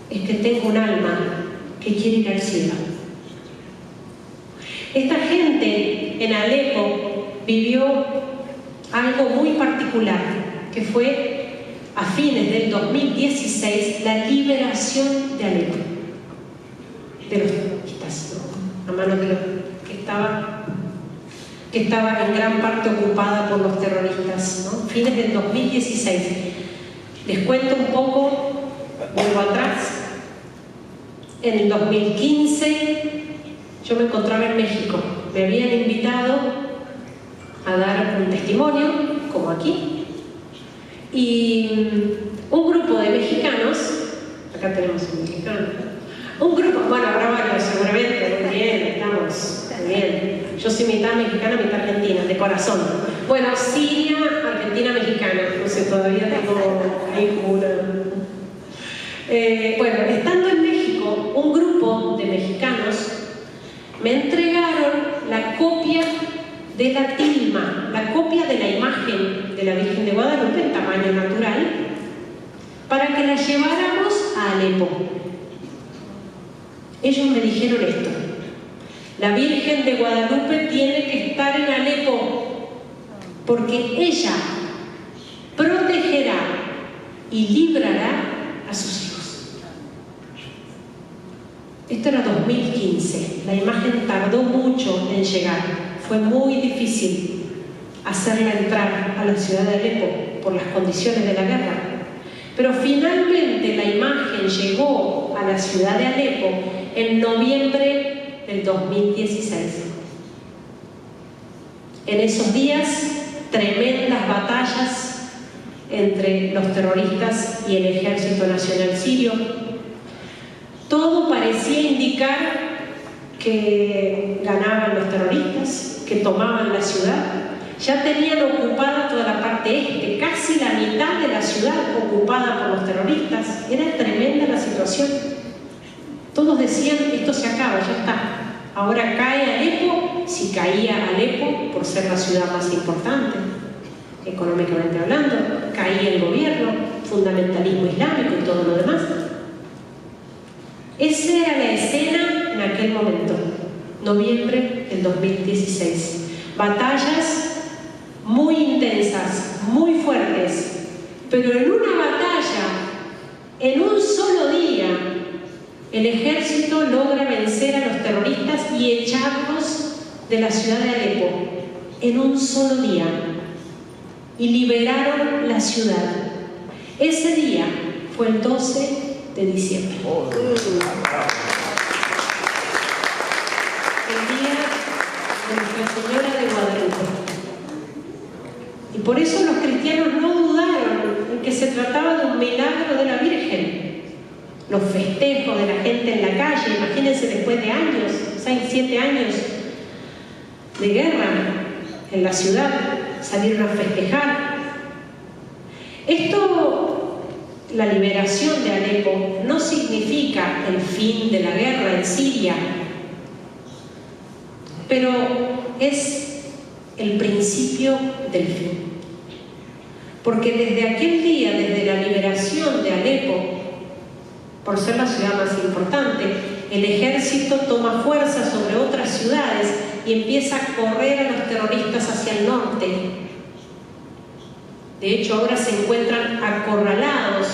es que tengo un alma que quiere ir al cielo. Esta gente en Alepo vivió algo muy particular, que fue a fines del 2016 la liberación de Alepo. De los terroristas, ¿no? A manos de los que estaba en gran parte ocupada por los terroristas, ¿no? Fines del 2016. Les cuento un poco, vuelvo atrás. En el 2015 yo me encontraba en México. Me habían invitado a dar un testimonio, como aquí, y un grupo de mexicanos, acá tenemos un mexicano, un grupo, bueno, habrá varios seguramente, muy bien, estamos muy bien. Yo soy mitad mexicana, mitad argentina, de corazón. Bueno, Siria, Argentina, mexicana, no sé, todavía tengo ahí una. Bueno, estando en México, un grupo de mexicanos me entregaron la copia de la tilma, la copia de la imagen de la Virgen de Guadalupe en tamaño natural, para que la lleváramos a Alepo. Ellos me dijeron esto: la Virgen de Guadalupe tiene que estar en Alepo porque ella protegerá y librará a sus hijos. Esto era 2015. La imagen tardó mucho en llegar. Fue muy difícil hacerla entrar a la ciudad de Alepo por las condiciones de la guerra. Pero finalmente la imagen llegó a la ciudad de Alepo en noviembre del 2016. En esos días, tremendas batallas entre los terroristas y el Ejército Nacional Sirio. Todo parecía indicar que ganaban los terroristas, que tomaban la ciudad. Ya tenían ocupada toda la parte este, casi la mitad de la ciudad ocupada por los terroristas. Era tremenda la situación. Todos decían, esto se acaba, ya está. Ahora cae Alepo, si caía Alepo por ser la ciudad más importante, económicamente hablando, caía el gobierno, fundamentalismo islámico y todo lo demás. Esa era la escena en aquel momento, noviembre del 2016. Batallas muy intensas, muy fuertes, pero en una batalla, en un solo día, el ejército logra vencer a los terroristas y echarlos de la ciudad de Alepo en un solo día, y liberaron la ciudad. Ese día fue el 12 de diciembre. El día de Nuestra Señora de Guadalupe. Y por eso los cristianos no dudaron en que se trataba de un milagro de la Virgen. Los festejos de la gente en la calle, imagínense después de años, 6, 7 años de guerra en la ciudad, salieron a festejar. Esto, la liberación de Alepo, no significa el fin de la guerra en Siria, pero es el principio del fin. Porque desde aquel día, desde la liberación de Alepo, por ser la ciudad más importante, el ejército toma fuerza sobre otras ciudades y empieza a correr a los terroristas hacia el norte. De hecho, ahora se encuentran acorralados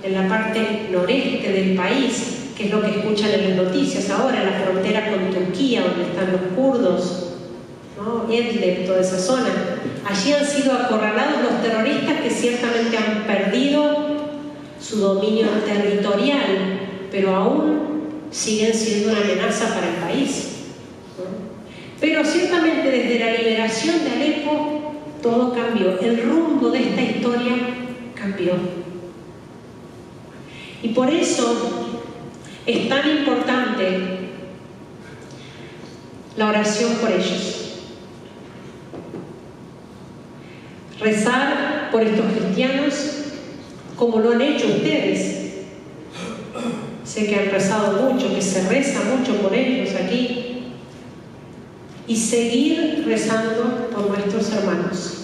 en la parte noreste del país, que es lo que escuchan en las noticias ahora, en la frontera con Turquía, donde están los kurdos, ¿no? Idlib, toda esa zona. Allí han sido acorralados los terroristas que ciertamente han perdido su dominio territorial, pero aún siguen siendo una amenaza para el país, ¿no? Pero ciertamente desde la liberación de Alepo todo cambió, el rumbo de esta historia cambió. Y por eso es tan importante la oración por ellos. Rezar por estos cristianos como lo han hecho ustedes. Sé que han rezado mucho, que se reza mucho por ellos aquí. Y seguir rezando por nuestros hermanos.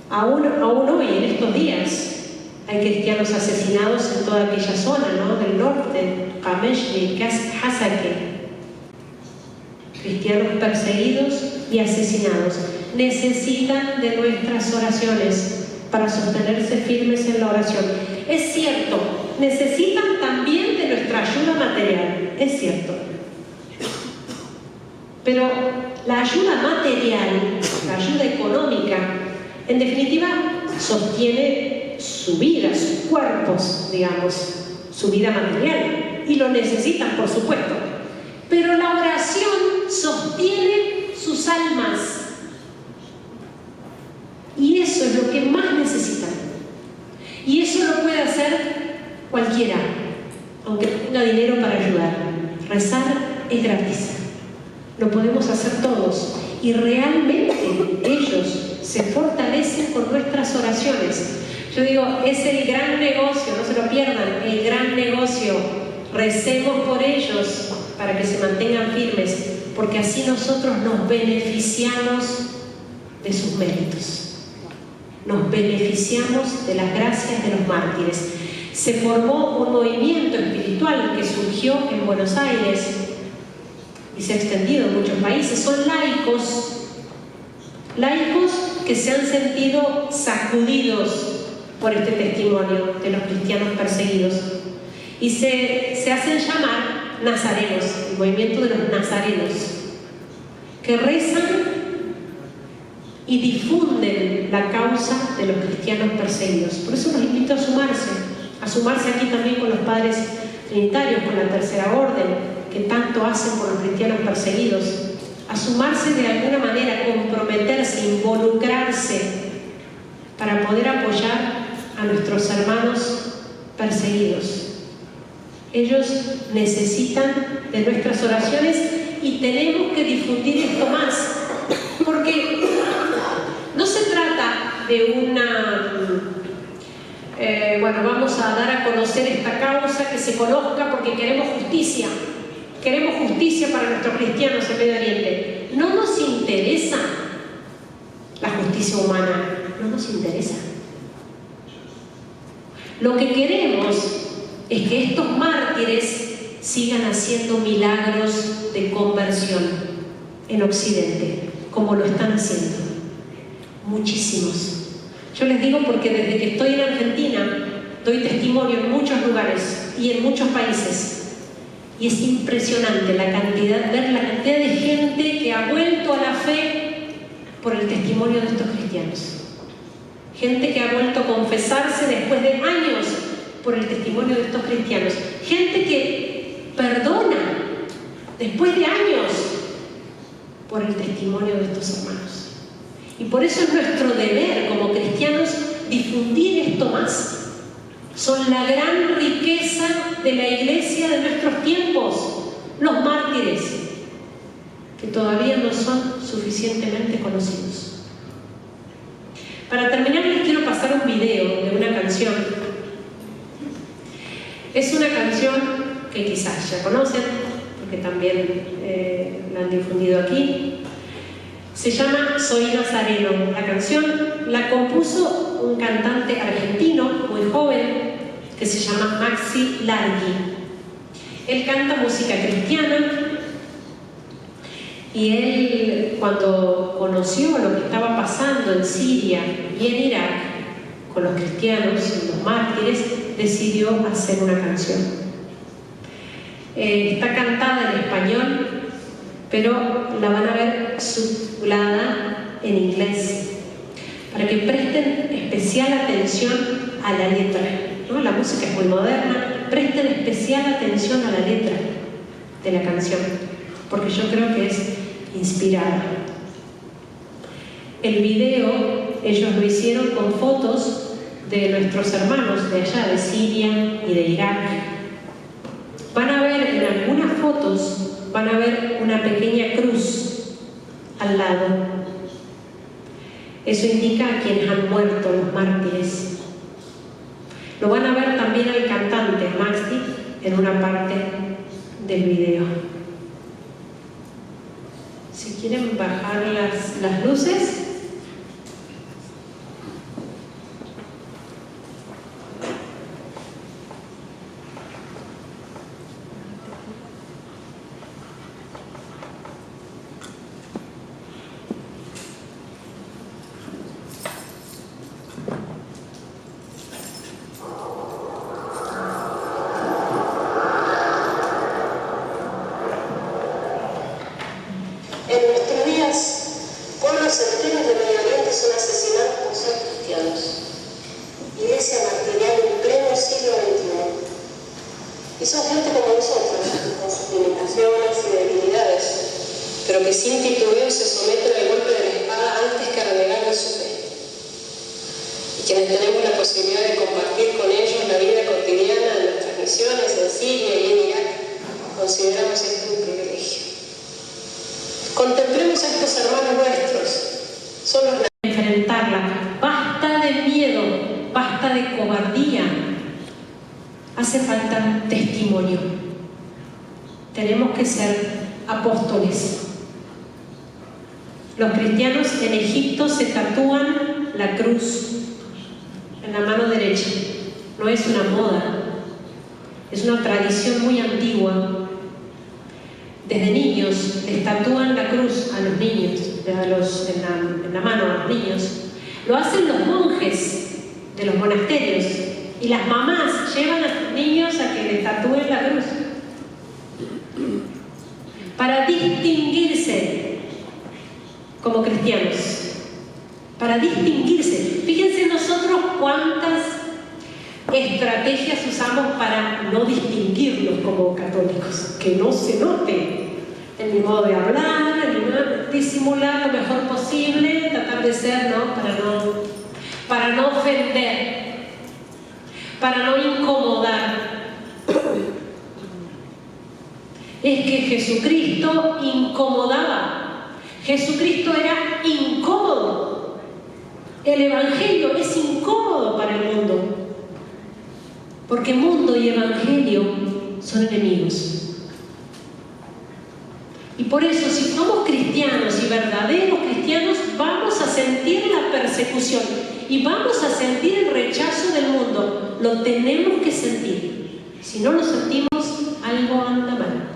Aún hoy, en estos días, hay cristianos asesinados en toda aquella zona, ¿no? Del norte, Qamishli, Hasake. Cristianos perseguidos y asesinados. Necesitan de nuestras oraciones para sostenerse firmes en la oración. Es cierto, necesitan también de nuestra ayuda material, es cierto. Pero la ayuda material, la ayuda económica, en definitiva, sostiene su vida, sus cuerpos, digamos, su vida material. Y lo necesitan, por supuesto. Pero la oración sostiene sus almas. Y eso es lo que más necesitan. Y eso lo puede hacer cualquiera, aunque tenga dinero para ayudar. Rezar es gratis. Lo podemos hacer todos. Y realmente ellos se fortalecen con nuestras oraciones. Yo digo, es el gran negocio, no se lo pierdan, el gran negocio. Recemos por ellos para que se mantengan firmes, porque así nosotros nos beneficiamos de sus méritos. Nos beneficiamos de las gracias de los mártires. Se formó un movimiento espiritual que surgió en Buenos Aires y se ha extendido en muchos países. Son laicos que se han sentido sacudidos por este testimonio de los cristianos perseguidos y se hacen llamar nazarenos, el movimiento de los nazarenos, que rezan y difunden la causa de los cristianos perseguidos. Por eso los invito a sumarse aquí también con los padres trinitarios, con la Tercera Orden, que tanto hacen por los cristianos perseguidos, a sumarse de alguna manera, comprometerse, involucrarse para poder apoyar a nuestros hermanos perseguidos. Ellos necesitan de nuestras oraciones y tenemos que difundir esto más, porque no se trata de una bueno, vamos a dar a conocer esta causa, que se conozca porque queremos justicia. Queremos justicia para nuestros cristianos en Medio Oriente. No nos interesa la justicia humana, no nos interesa. Lo que queremos es que estos mártires sigan haciendo milagros de conversión en Occidente, como lo están haciendo. Muchísimos. Yo les digo porque desde que estoy en Argentina doy testimonio en muchos lugares y en muchos países. Y es impresionante ver la cantidad de gente que ha vuelto a la fe por el testimonio de estos cristianos. Gente que ha vuelto a confesarse después de años por el testimonio de estos cristianos. Gente que perdona después de años por el testimonio de estos hermanos. Y por eso es nuestro deber como cristianos difundir esto más. Son la gran riqueza de la iglesia de nuestros tiempos, los mártires, que todavía no son suficientemente conocidos. Para terminar, les quiero pasar un video de una canción. Es una canción que quizás ya conocen, porque también la han difundido aquí. Se llama Soy Nazareno. La canción la compuso un cantante argentino muy joven que se llama Maxi Larghi. Él canta música cristiana y él, cuando conoció lo que estaba pasando en Siria y en Irak con los cristianos y los mártires, decidió hacer una canción. Está cantada en español, pero la van a ver subtitulada en inglés, para que presten especial atención a la letra, ¿no? La música es muy moderna, presten especial atención a la letra de la canción, porque yo creo que es inspirada. El video ellos lo hicieron con fotos de nuestros hermanos de allá, de Siria y de Irak. Van a ver en algunas fotos, van a ver una pequeña cruz al lado. Eso indica a quienes han muerto, los mártires. Lo van a ver también al cantante Maxi en una parte del video. Si quieren bajar las luces. Hace falta testimonio. Tenemos que ser apóstoles. Los cristianos en Egipto se tatúan la cruz en la mano derecha. No es una moda, es una tradición muy antigua. Desde niños les tatúan la cruz a los niños, en la mano a los niños. Lo hacen los monjes de los monasterios. Y las mamás llevan a sus niños a que les tatúen la cruz para distinguirse como cristianos, para distinguirse. Fíjense nosotros cuántas estrategias usamos para no distinguirnos como católicos, que no se note en mi modo de hablar, en disimular lo mejor posible, tratar de ser, ¿no? Para no ofender, para no incomodar. Es que Jesucristo incomodaba. Jesucristo era incómodo. El Evangelio es incómodo para el mundo. Porque mundo y evangelio son enemigos. Y por eso, si somos cristianos y verdaderos cristianos, vamos a sentir la persecución y vamos a sentir el rechazo del mundo. Lo tenemos que sentir. Si no lo sentimos, algo anda mal.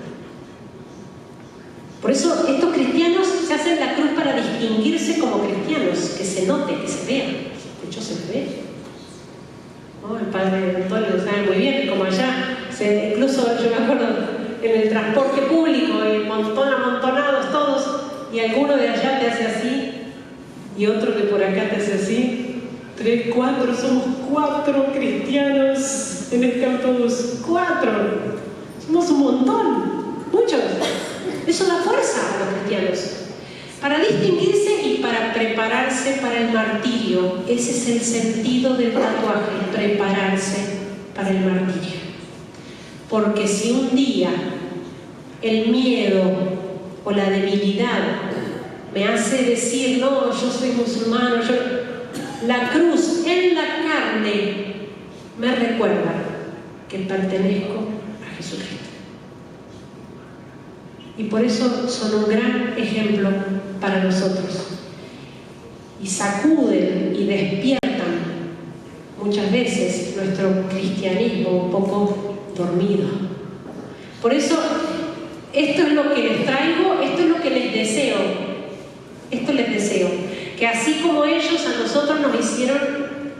Por eso estos cristianos se hacen la cruz para distinguirse como cristianos, que se note, que se vea. De hecho, se ve. ¿No? El padre Antonio lo sabe muy bien, como allá, incluso yo me acuerdo en el transporte público, amontonados todos, y alguno de allá te hace así, y otro de por acá te hace así. 3, 4, somos 4 cristianos en este autobús. 4. Somos un montón, muchos. Eso da fuerza a los cristianos. Para distinguirse y para prepararse para el martirio. Ese es el sentido del tatuaje, prepararse para el martirio. Porque si un día el miedo o la debilidad me hace decir, no, yo soy musulmano, la cruz en la carne me recuerda que pertenezco a Jesucristo. Y por eso son un gran ejemplo para nosotros. Y sacuden y despiertan muchas veces nuestro cristianismo un poco dormido. Por eso, esto es lo que les traigo, esto es lo que les deseo. Esto les deseo. Que así como ellos a nosotros nos hicieron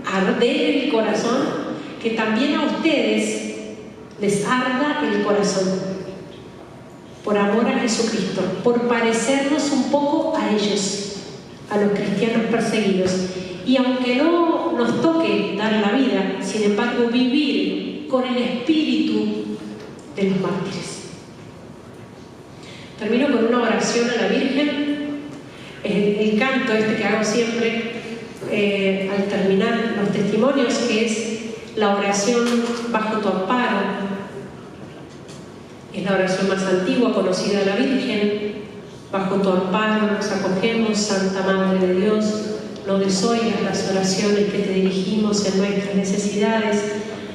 arder el corazón, que también a ustedes les arda el corazón. Por amor a Jesucristo, por parecernos un poco a ellos, a los cristianos perseguidos. Y aunque no nos toque dar la vida, sin embargo vivir con el espíritu de los mártires. Termino con una oración a la Virgen. El canto este que hago siempre al terminar los testimonios, que es la oración bajo tu amparo. Es la oración más antigua conocida de la Virgen. Bajo tu amparo nos acogemos, Santa Madre de Dios. No desoigas las oraciones que te dirigimos en nuestras necesidades.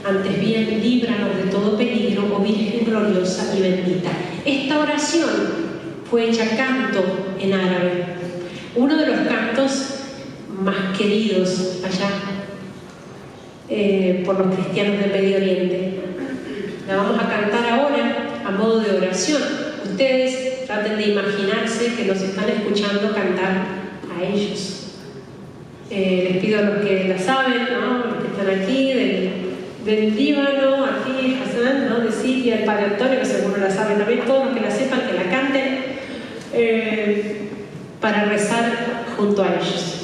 Antes bien, líbranos de todo peligro, oh Virgen gloriosa y bendita. Esta oración fue hecha canto en árabe. Uno de los cantos más queridos allá por los cristianos del Medio Oriente. La vamos a cantar ahora a modo de oración. Ustedes traten de imaginarse que los están escuchando cantar a ellos. Les pido a los que la saben, ¿no? Los que están aquí, del Líbano, aquí, Hassan, ¿no? De Siria, el padre Antonio, que seguro la saben también, todos los que la sepan, que la canten, para rezar junto a ellos.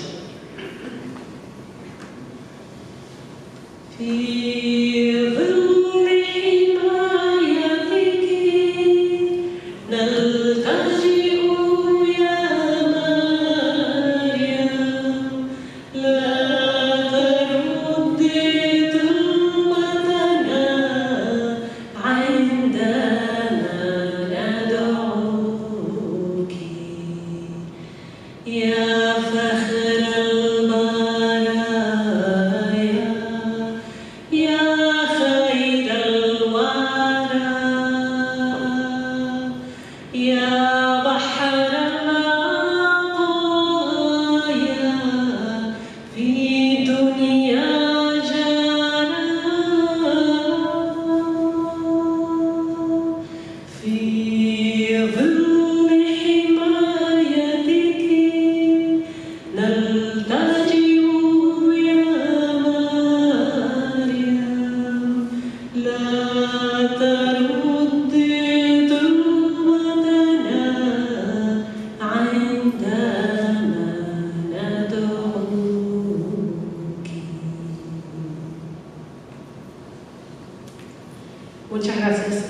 Muchas gracias.